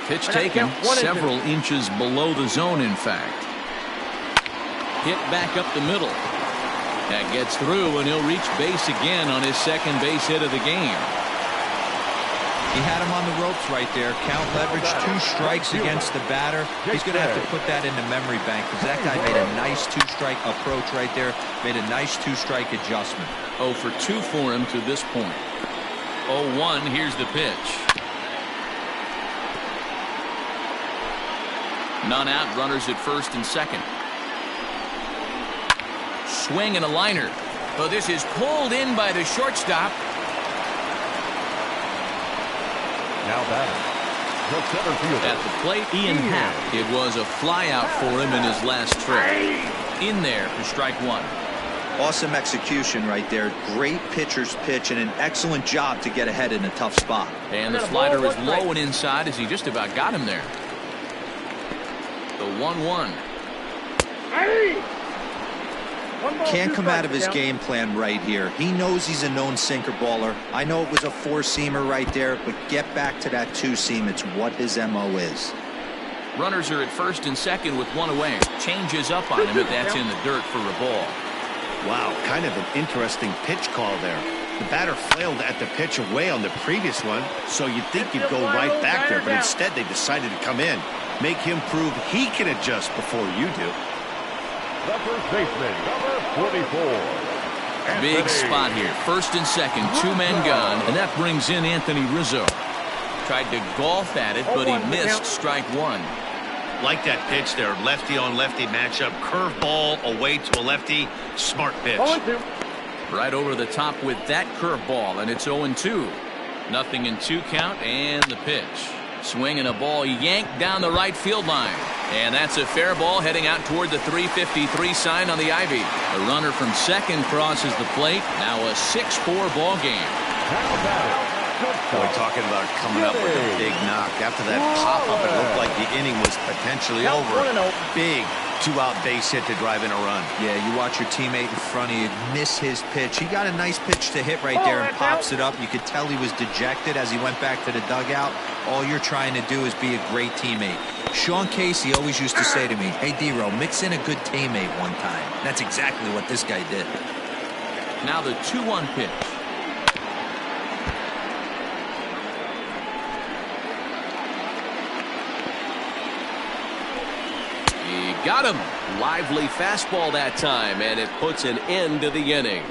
Speaker 1: Pitch taken several inches below the zone, in fact. Hit back up the middle. That gets through, and he'll reach base again on his second base hit of the game.
Speaker 4: He had him on the ropes right there. Count leverage, 2 strikes against the batter. He's going to have to put that in the memory bank because that guy made a nice 2-strike approach right there. Made a nice 2-strike adjustment.
Speaker 1: 0 for 2 for him to this point. 0-1. Here's the pitch. None out. Runners at first and second. Swing and a liner. But this is pulled in by the shortstop.
Speaker 3: Now batting. The center fielder.
Speaker 1: At the plate, Ian Happ. It was a fly out for him in his last trip. In there for strike 1.
Speaker 4: Awesome execution right there. Great pitcher's pitch and an excellent job to get ahead in a tough spot.
Speaker 1: And the slider is low and inside as he just about got him there. The 1-1.
Speaker 4: Can't come out of his game plan right here. He knows he's a known sinker baller. I know it was a 4-seamer right there, but get back to that 2-seam. It's what his MO is.
Speaker 1: Runners are at first and second with 1 away. Changes up on him, but that's in the dirt for a ball.
Speaker 2: Wow, kind of an interesting pitch call there. The batter flailed at the pitch away on the previous one, so you'd think you'd go right back there, but instead they decided to come in. Make him prove he can adjust before you do.
Speaker 3: The first baseman, number 44.
Speaker 1: Big spot here. First and second, 2 men gone, and that brings in Anthony Rizzo. Tried to golf at it, but he missed strike 1.
Speaker 2: Like that pitch there, lefty on lefty matchup, curveball away to a lefty, smart pitch.
Speaker 1: Right over the top with that curveball, and it's 0-2. Nothing in 2 count, and the pitch. Swing and a ball yanked down the right field line. And that's a fair ball heading out toward the 353 sign on the ivy. The runner from second crosses the plate. Now a 6-4 ball game.
Speaker 2: Boy, talking about coming up with a big knock. After that pop-up, it looked like the inning was potentially over. Big 2-out base hit to drive in a run.
Speaker 4: Yeah, you watch your teammate in front of you miss his pitch. He got a nice pitch to hit right there and pops it up. You could tell he was dejected as he went back to the dugout. All you're trying to do is be a great teammate. Sean Casey always used to say to me, hey, D-Row, mix in a good teammate one time. That's exactly what this guy did.
Speaker 1: Now the 2-1 pitch. He got him. Lively fastball that time, and it puts an end to the inning.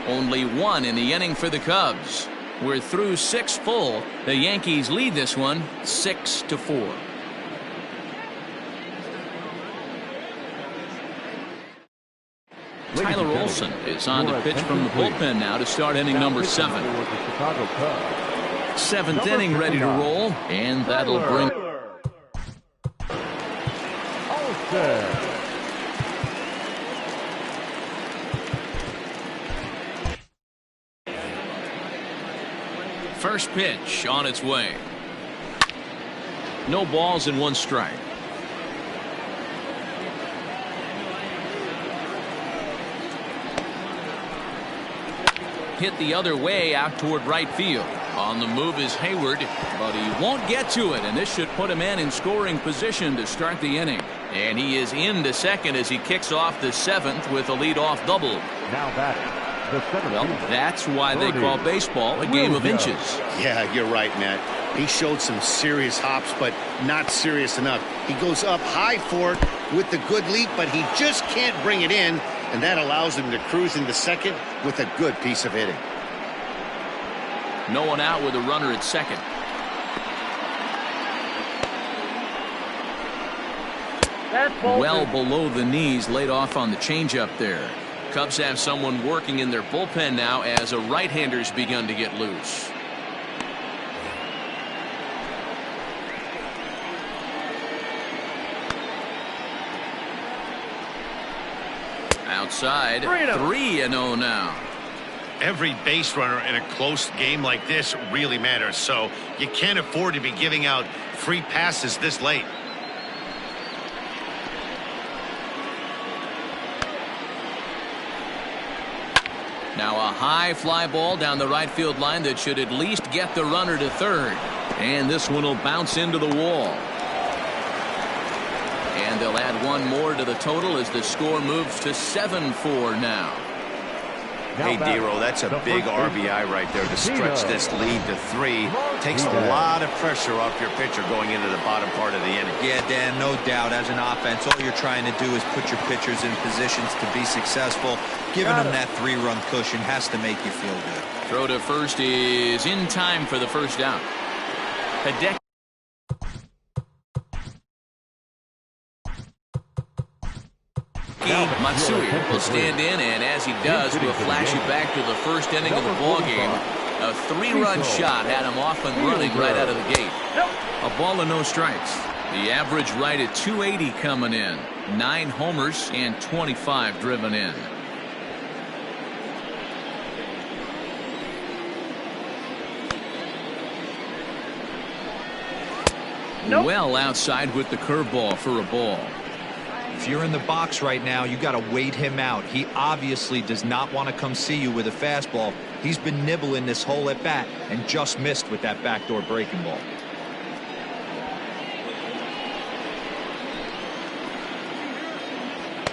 Speaker 1: Only 1 in the inning for the Cubs. We're through 6 full. The Yankees lead this one 6-4. Tyler Olson is on to pitch from the bullpen now to start inning number 7. 7th inning ready to roll, and that'll bring first pitch on its way. No balls and 1 strike. Hit the other way out toward right field. On the move is Hayward, but he won't get to it, and this should put a man in scoring position to start the inning. And he is into second as he kicks off the 7th with a leadoff double.
Speaker 3: Now batting, the 7th.
Speaker 1: Well, that's why they call baseball a game of inches.
Speaker 2: Yeah, you're right, Matt. He showed some serious hops, but not serious enough. He goes up high for it with the good leap, but he just can't bring it in, and that allows him to cruise into second with a good piece of hitting.
Speaker 1: No one out with a runner at second. Well below the knees, laid off on the changeup there. Cubs have someone working in their bullpen now as a right-hander's begun to get loose. Outside, 3-0 now.
Speaker 2: Every base runner in a close game like this really matters, so you can't afford to be giving out free passes this late.
Speaker 1: Now a high fly ball down the right field line that should at least get the runner to third. And this one will bounce into the wall. And they'll add one more to the total as the score moves to 7-4 now.
Speaker 2: Hey, Dero, that's a big RBI right there to stretch this lead to 3. Takes a lot of pressure off your pitcher going into the bottom part of the inning.
Speaker 4: Yeah, Dan, no doubt. As an offense, all you're trying to do is put your pitchers in positions to be successful. Giving them that 3-run cushion has to make you feel good.
Speaker 1: Throw to first is in time for the first out. Hideki Matsui will stand in, and as he does, we'll flash you back to the first inning of the ballgame. A 3-run shot had him off and running right out of the gate. A ball and no strikes. The average right at 280 coming in. 9 homers and 25 driven in. Well outside with the curveball for a ball.
Speaker 4: If you're in the box right now, you got to wait him out. He obviously does not want to come see you with a fastball. He's been nibbling this whole at bat and just missed with that backdoor breaking ball.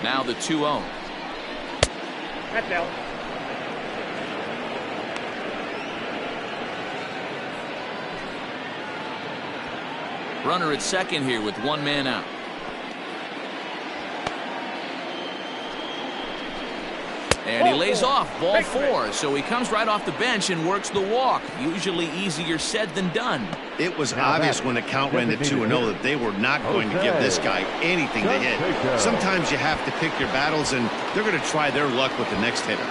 Speaker 1: Now the 2-0.
Speaker 5: That's out.
Speaker 1: Runner at second here with 1 man out. And he lays off, ball 4, so he comes right off the bench and works the walk. Usually easier said than done.
Speaker 2: It was obvious when the count ran to 2-0 that they were not going to give this guy anything to hit. Sometimes you have to pick your battles, and they're going to try their luck with the next hitter.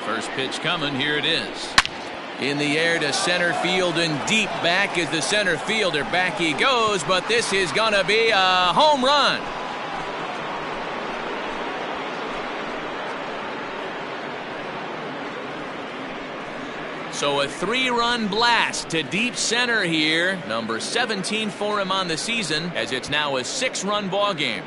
Speaker 1: First pitch coming, here it is. In the air to center field and deep back is the center fielder. Back he goes, but this is gonna be a home run. So a 3-run blast to deep center here. Number 17 for him on the season, as it's now a 6-run ball game.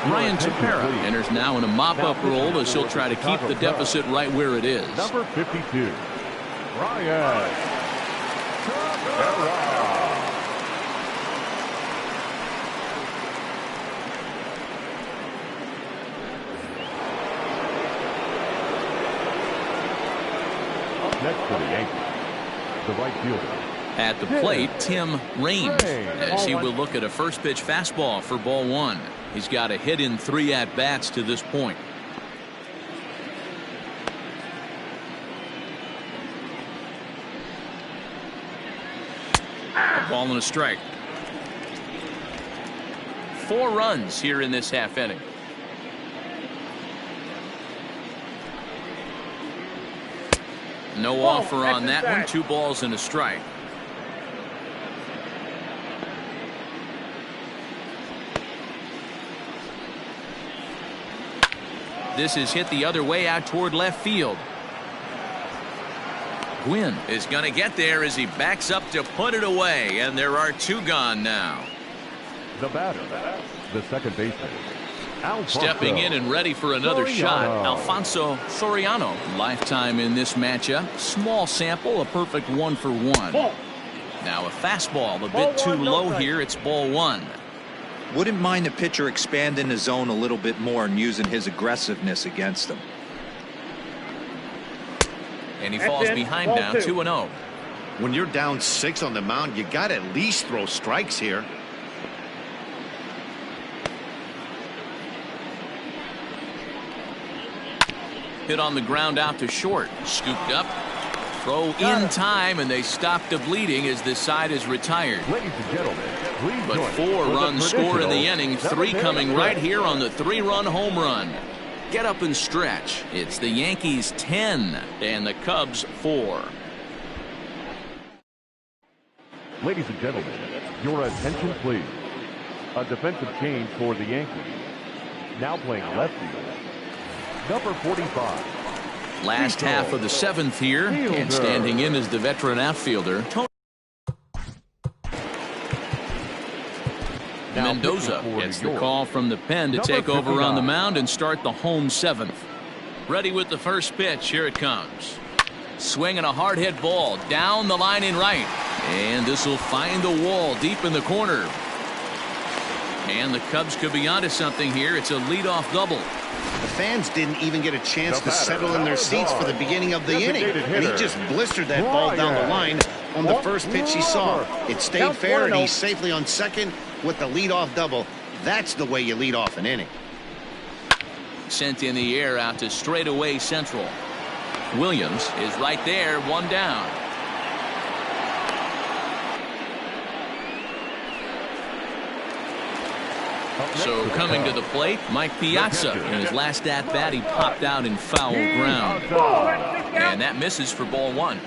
Speaker 1: Ryan Tepera enters now in a mop-up role as he'll try to keep the deficit right where it is.
Speaker 3: Number 52, Ryan Tepera. Up next for the Yankees, the right fielder.
Speaker 1: At the plate, Tim Raines, as he will look at a first pitch fastball for ball 1. He's got a hit in 3 at-bats to this point. A ball and a strike. 4 runs here in this half inning. No offer on that one. 2 balls and a strike. This is hit the other way out toward left field. Gwynn is going to get there as he backs up to put it away, and there are 2 gone now.
Speaker 3: The batter, the second baseman, Alfonso
Speaker 1: Stepping in and ready for another
Speaker 3: Soriano.
Speaker 1: shot, Alfonso Soriano. Lifetime in this matchup. Small sample, a perfect 1 for 1. Now a fastball, a bit too low here. It's ball 1.
Speaker 4: Wouldn't mind the pitcher expanding the zone a little bit more and using his aggressiveness against them.
Speaker 1: And he falls behind now, 2-0.
Speaker 2: When you're down 6 on the mound, you got to at least throw strikes here.
Speaker 1: Hit on the ground out to short. Scooped up. Throw in time, and they stop the bleeding as this side is retired.
Speaker 3: Ladies and gentlemen, please
Speaker 1: But
Speaker 3: join
Speaker 1: 4
Speaker 3: for the
Speaker 1: runs scored in the
Speaker 3: traditional
Speaker 1: inning, 3
Speaker 3: cemetery
Speaker 1: coming right
Speaker 3: stretch.
Speaker 1: here on the 3-run home run. Get up and stretch. It's the Yankees 10 and the Cubs 4.
Speaker 3: Ladies and gentlemen, your attention please. A defensive change for the Yankees. Now playing left field. Number 45.
Speaker 1: Last half of the 7th here, and standing in is the veteran outfielder, Tony Mendoza gets the call from the pen to take over on the mound and start the home 7th. Ready with the first pitch. Here it comes. Swinging a hard hit ball down the line in right. And this will find the wall deep in the corner. And the Cubs could be onto something here. It's a leadoff double.
Speaker 2: The fans didn't even get a chance to settle in their seats for the beginning of the inning. And he just blistered that ball down the line on the first pitch he saw. It stayed fair, and he's safely on second with the leadoff double. That's the way you lead off an inning.
Speaker 1: Sent in the air out to straightaway central. Williams is right there, 1 down. So coming to the plate, Mike Piazza. In his last at-bat, he popped out in foul ground. And that misses for ball 1.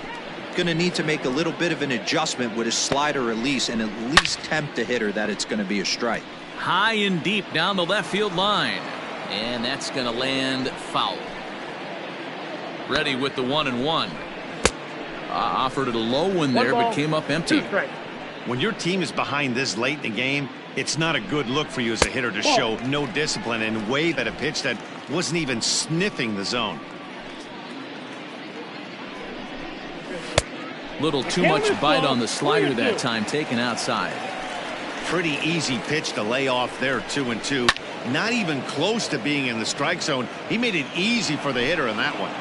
Speaker 4: Going to need to make a little bit of an adjustment with his slider release and at least tempt the hitter that it's going to be a strike.
Speaker 1: High and deep down the left field line. And that's going to land foul. Ready with the 1-1. Offered it a low one there, but came up empty.
Speaker 2: When your team is behind this late in the game, it's not a good look for you as a hitter to show no discipline and wave at a pitch that wasn't even sniffing the zone.
Speaker 1: Little too much bite on the slider that time, taken outside.
Speaker 2: Pretty easy pitch to lay off there, 2-2. Not even close to being in the strike zone. He made it easy for the hitter in that one.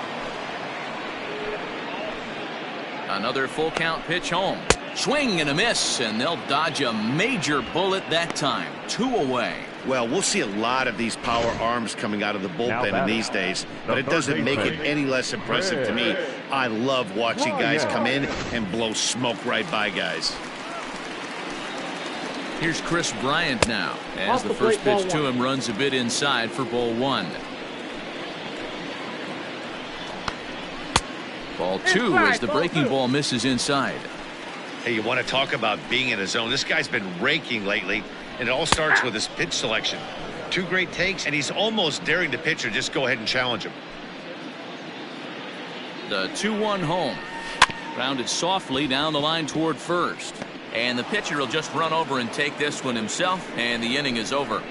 Speaker 1: Another full count pitch home. Swing and a miss, and they'll dodge a major bullet that time. 2 away.
Speaker 2: Well, we'll see a lot of these power arms coming out of the bullpen in these days, but it doesn't make it any less impressive to me. I love watching guys come in and blow smoke right by guys.
Speaker 1: Here's Chris Bryant now, as the first pitch to him runs a bit inside for ball 1. Ball 2 as the breaking ball misses inside.
Speaker 2: Hey, you want to talk about being in a zone? This guy's been raking lately, and it all starts with his pitch selection. 2 great takes, and he's almost daring the pitcher just go ahead and challenge him.
Speaker 1: The 2-1 home. Grounded softly down the line toward first. And the pitcher will just run over and take this one himself, and the inning is over.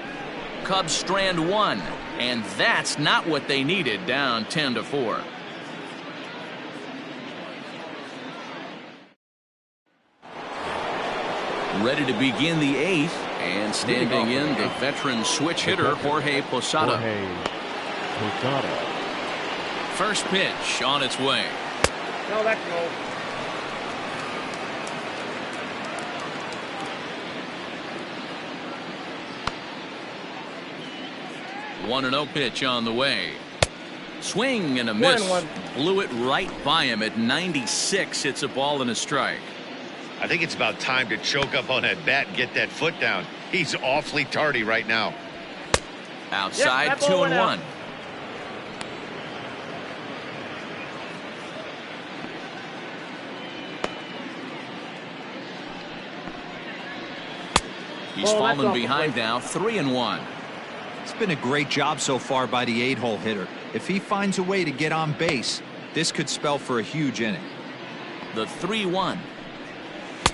Speaker 1: Cubs strand 1, and that's not what they needed, down 10-4. Ready to begin the 8th, and standing in the veteran switch hitter Jorge Posada. First pitch on its way.
Speaker 5: No, that's no.
Speaker 1: One 1-0 pitch on the way. Swing and a miss.
Speaker 5: 1-1.
Speaker 1: Blew it right by him at 96. It's a ball and a strike.
Speaker 2: I think it's about time to choke up on that bat and get that foot down. He's awfully tardy right now.
Speaker 1: Outside,
Speaker 5: Yep, that ball went
Speaker 1: 2-1. He's
Speaker 5: Ball, that's
Speaker 1: fallen
Speaker 5: off the
Speaker 1: behind
Speaker 5: plate.
Speaker 1: now, 3-1.
Speaker 4: It's been a great job so far by the 8-hole hitter. If he finds a way to get on base, this could spell for a huge inning.
Speaker 1: The 3-1.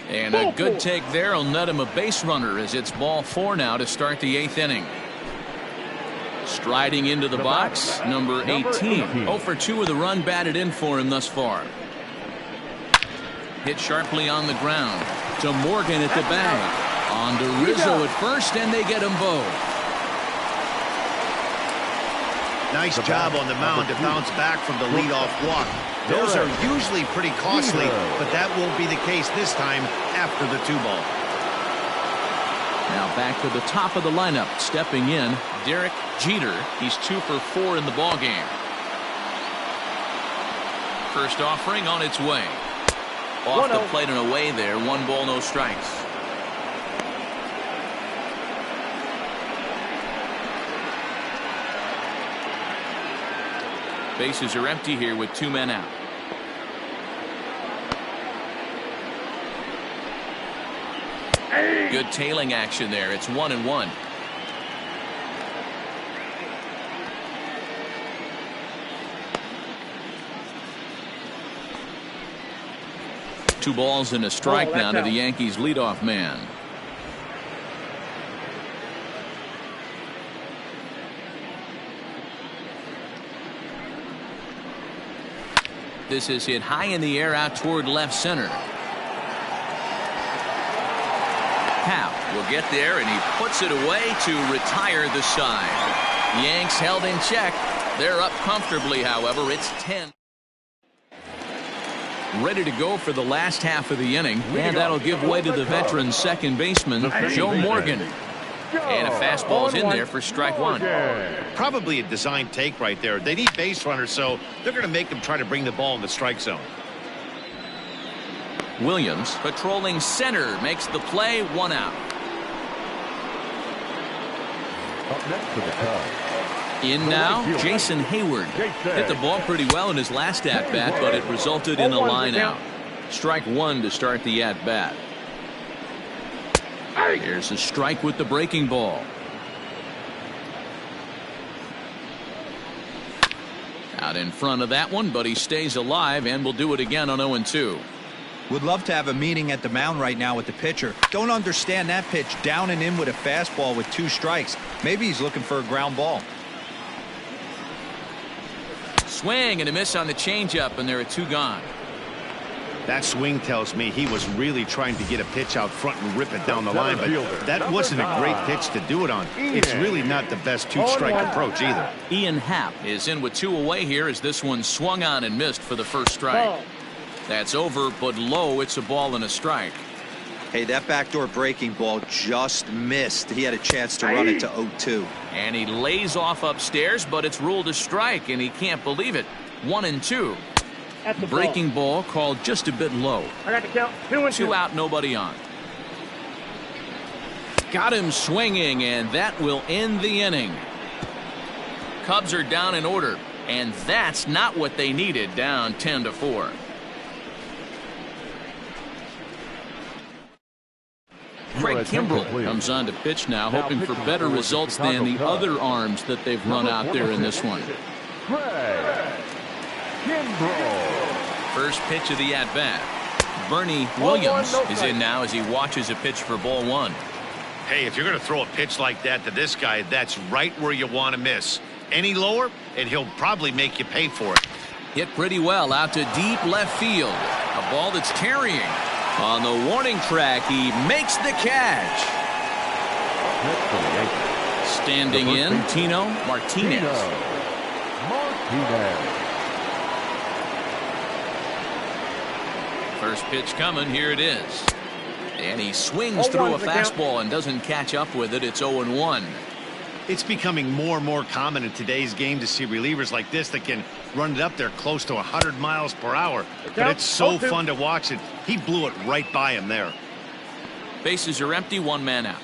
Speaker 1: And a good take there will net him a base runner as it's ball 4 now to start the 8th inning. Striding into the box, number 18. 0 for 2 with a run batted in for him thus far. Hit sharply on the ground to Morgan at the bag. On to Rizzo at first, and they get them both.
Speaker 2: Nice job on the mound to bounce back from the leadoff walk. Those are usually pretty costly, but that won't be the case this time after the 2-ball.
Speaker 1: Now back to the top of the lineup. Stepping in, Derek Jeter. He's 2 for 4 in the ballgame. First offering on its way. Off the plate and away there. 1 ball, no strikes. Bases are empty here with 2 men out. Good tailing action there. It's 1-1. Two balls and a strike now to the Yankees leadoff man. This is hit high in the air out toward left center. Howe will get there, and he puts it away to retire the side. Yanks held in check. They're up comfortably, however. It's 10. Ready to go for the last half of the inning, and that'll give way to the veteran second baseman, Joe Morgan. And a fastball's in there for strike 1.
Speaker 2: Probably a design take right there. They need base runners, so they're going to make them try to bring the ball in the strike zone.
Speaker 1: Williams patrolling center makes the play. 1 out.
Speaker 3: Up next for the Cubs.
Speaker 1: In now, Jason Hayward. Hit the ball pretty well in his last at-bat, but it resulted in a line out. Strike 1 to start the at-bat. Here's a strike with the breaking ball. Out in front of that one, but he stays alive and will do it again on 0-2.
Speaker 4: Would love to have a meeting at the mound right now with the pitcher. Don't understand that pitch down and in with a fastball with 2 strikes. Maybe he's looking for a ground ball.
Speaker 1: Swing and a miss on the changeup, and there are 2 gone.
Speaker 2: That swing tells me he was really trying to get a pitch out front and rip it down the line, but that wasn't a great pitch to do it on. It's really not the best 2-strike approach either.
Speaker 1: Ian Happ is in with 2 away here as this one swung on and missed for the first strike. That's over, but low. It's a ball and a strike.
Speaker 4: Hey, that backdoor breaking ball just missed. He had a chance to run it to 0-2.
Speaker 1: And he lays off upstairs, but it's ruled a strike, and he can't believe it. 1-2. Breaking ball called just a bit low.
Speaker 5: I got the count. 2-2.
Speaker 1: 2 out, nobody on. Got him swinging, and that will end the inning. Cubs are down in order, and that's not what they needed, down 10-4. Craig Kimbrell comes on to pitch now, hoping for better results than the other arms that they've run out there in this one.
Speaker 3: Craig Kimbrell.
Speaker 1: First pitch of the at-bat. Bernie Williams is in now as he watches a pitch for ball 1.
Speaker 2: Hey, if you're going to throw a pitch like that to this guy, that's right where you want to miss. Any lower, and he'll probably make you pay for it.
Speaker 1: Hit pretty well out to deep left field. A ball that's carrying. On the warning track, he makes the catch. Standing in, Tino Martinez. First pitch coming, here it is. And he swings through a fastball and doesn't catch up with it. It's 0-1.
Speaker 2: It's becoming more and more common in today's game to see relievers like this that can run it up there close to 100 miles per hour. But it's so fun to watch it. He blew it right by him there.
Speaker 1: Bases are empty, 1 man out.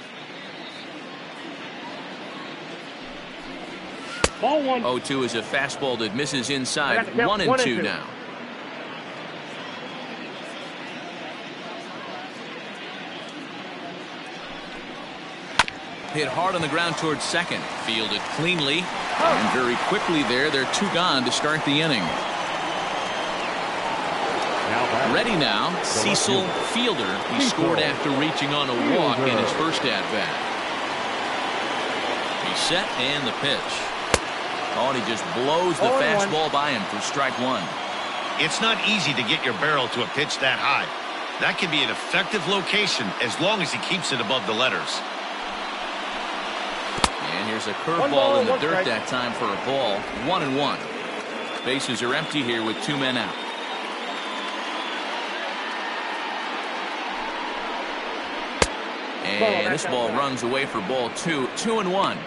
Speaker 5: Ball 1.
Speaker 1: 0-2 is a fastball that misses inside. 1-2 now. hit hard on the ground towards second. Fielded cleanly. And very quickly there, they're 2 gone to start the inning. Ready now, Cecil Fielder. He scored after reaching on a walk in his first at-bat. He's set and the pitch. Oh, and he just blows the fastball by him for strike 1.
Speaker 2: It's not easy to get your barrel to a pitch that high. That can be an effective location as long as he keeps it above the letters.
Speaker 1: And here's a curveball in the dirt that time for a ball. 1-1. Bases are empty here with 2 men out. And this ball runs away for ball 2. 2-1.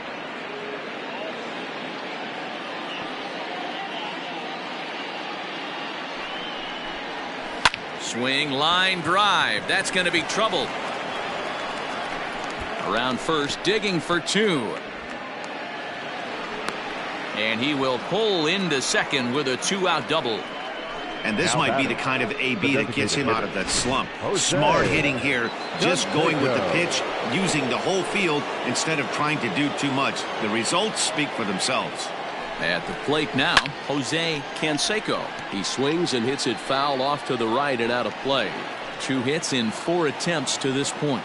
Speaker 1: Swing, line drive. That's going to be trouble. Around first, digging for 2. And he will pull into second with a 2-out double.
Speaker 2: And this might be the kind of AB that gets him out of that slump. Smart hitting here, just going with the pitch, using the whole field instead of trying to do too much. The results speak for themselves.
Speaker 1: At the plate now, Jose Canseco. He swings and hits it foul off to the right and out of play. 2 hits in 4 attempts to this point.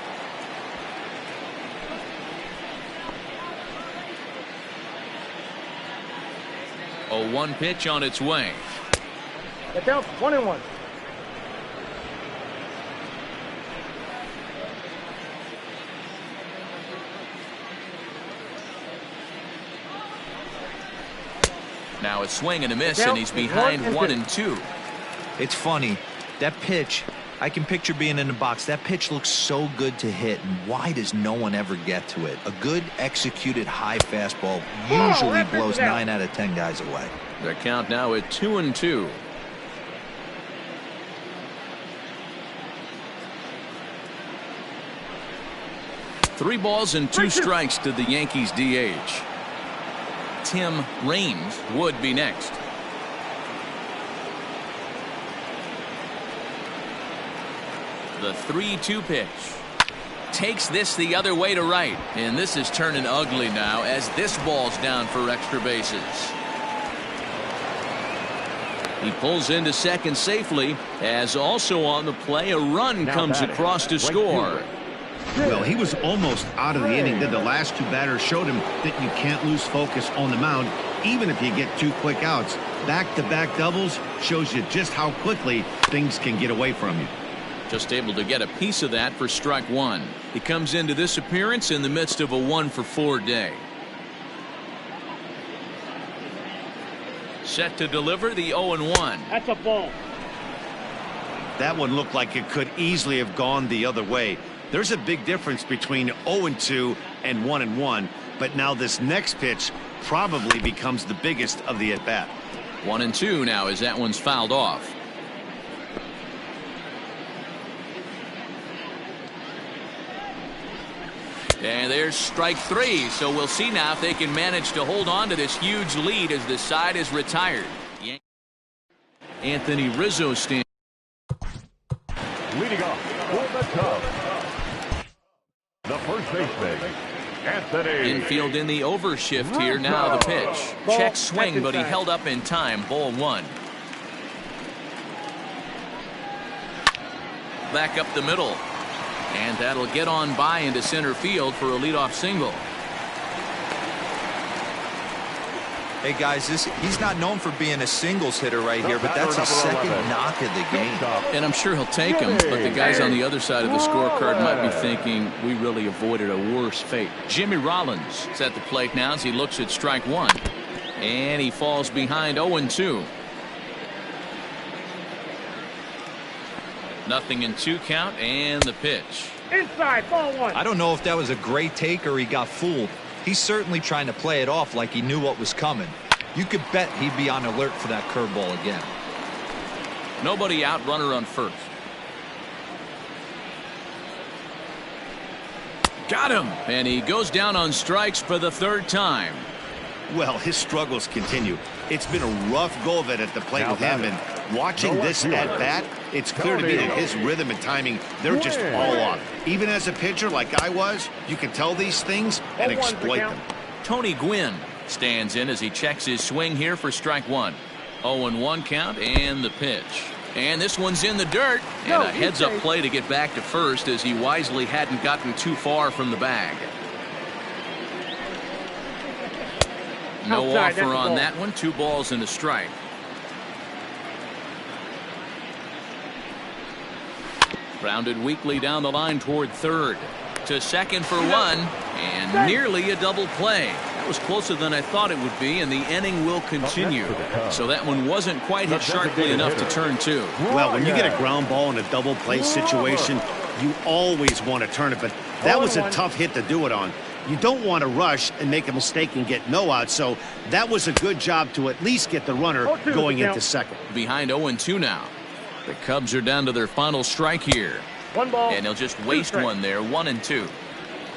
Speaker 1: A 1 pitch on its way.
Speaker 5: Get down, 1-1.
Speaker 1: Now a swing and a miss, and he's behind 1-2.
Speaker 4: It's funny. That pitch, I can picture being in the box. That pitch looks so good to hit, and why does no one ever get to it? A good executed high fastball usually blows 9 out of 10 guys away.
Speaker 1: The count now at 2-2. Three balls and 2 strikes to the Yankees DH. Tim Raines would be next. The 3-2 pitch. Takes this the other way to right. And this is turning ugly now as this ball's down for extra bases. He pulls into second safely as also on the play a run comes across to score.
Speaker 2: Well, he was almost out of the inning. Then the last 2 batters showed him that you can't lose focus on the mound, even if you get 2 quick outs. Back-to-back doubles shows you just how quickly things can get away from you.
Speaker 1: Just able to get a piece of that for strike 1. He comes into this appearance in the midst of a 1-for-4 day. Set to deliver the 0-1.
Speaker 5: That's a ball.
Speaker 2: That one looked like it could easily have gone the other way. There's a big difference between 0-2 and 1-1, but now this next pitch probably becomes the biggest of the at-bat.
Speaker 1: 1-2 now as that one's fouled off. And there's strike 3, so we'll see now if they can manage to hold on to this huge lead as the side is retired. Anthony Rizzo stands.
Speaker 3: Leading off for the Cubs, the first baseman, Anthony.
Speaker 1: Infield in the overshift here. Now the pitch. Check swing, but he held up in time. Ball 1. Back up the middle. And that'll get on by into center field for a leadoff single.
Speaker 4: Hey guys, he's not known for being a singles hitter right here, but that's his second knock of the game.
Speaker 1: And I'm sure he'll take him, but the guys on the other side of the scorecard might be thinking we really avoided a worse fate. Jimmy Rollins is at the plate now as he looks at strike 1. And he falls behind 0-2. 0-2 count and the pitch.
Speaker 5: Inside, ball 1.
Speaker 4: I don't know if that was a great take or he got fooled. He's certainly trying to play it off like he knew what was coming. You could bet he'd be on alert for that curveball again.
Speaker 1: Nobody out, runner on first. Got him, and he goes down on strikes for the 3rd time.
Speaker 2: Well, his struggles continue. It's been a rough go of it at the plate with him, and watching this at bat, it's clear to me that his rhythm and timing, they're just all off. Even as a pitcher like I was, you can tell these things and exploit them.
Speaker 1: Tony Gwynn stands in as he checks his swing here for strike one. 0-1 count and the pitch. And this one's in the dirt, and a heads-up play to get back to first as he wisely hadn't gotten too far from the bag. No offer on that one. 2 balls and a strike. Grounded weakly down the line toward third. To second for 1, and nearly a double play. That was closer than I thought it would be, and the inning will continue. So that one wasn't quite hit sharply enough to turn 2.
Speaker 2: Well, when you get a ground ball in a double play situation, you always want to turn it, but that was a tough hit to do it on. You don't want to rush and make a mistake and get no out, so that was a good job to at least get the runner going into second.
Speaker 1: Behind 0-2 now. The Cubs are down to their final strike here.
Speaker 5: 1 ball.
Speaker 1: And he'll just waste one there. 1-2.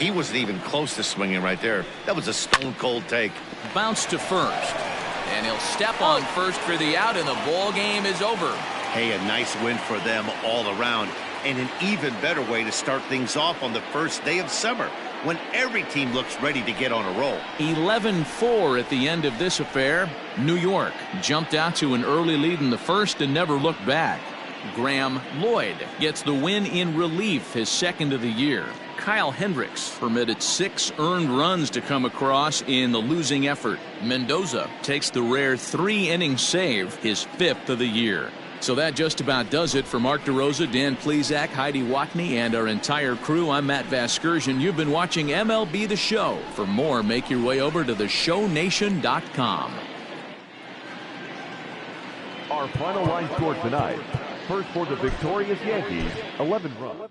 Speaker 2: He wasn't even close to swinging right there. That was a stone-cold take.
Speaker 1: Bounce to first. And he'll step on first for the out, and the ball game is over.
Speaker 2: Hey, a nice win for them all around, and an even better way to start things off on the first day of summer, when every team looks ready to get on a roll.
Speaker 1: 11-4 at the end of this affair. New York jumped out to an early lead in the first and never looked back. Graham Lloyd gets the win in relief, his second of the year. Kyle Hendricks permitted 6 earned runs to come across in the losing effort. Mendoza takes the rare 3-inning save, his 5th of the year. So that just about does it for Mark DeRosa, Dan Plesac, Heidi Watney, and our entire crew. I'm Matt Vasgersian. You've been watching MLB The Show. For more, make your way over to theshownation.com.
Speaker 3: Our final line score tonight. First for the victorious Yankees, 11 runs.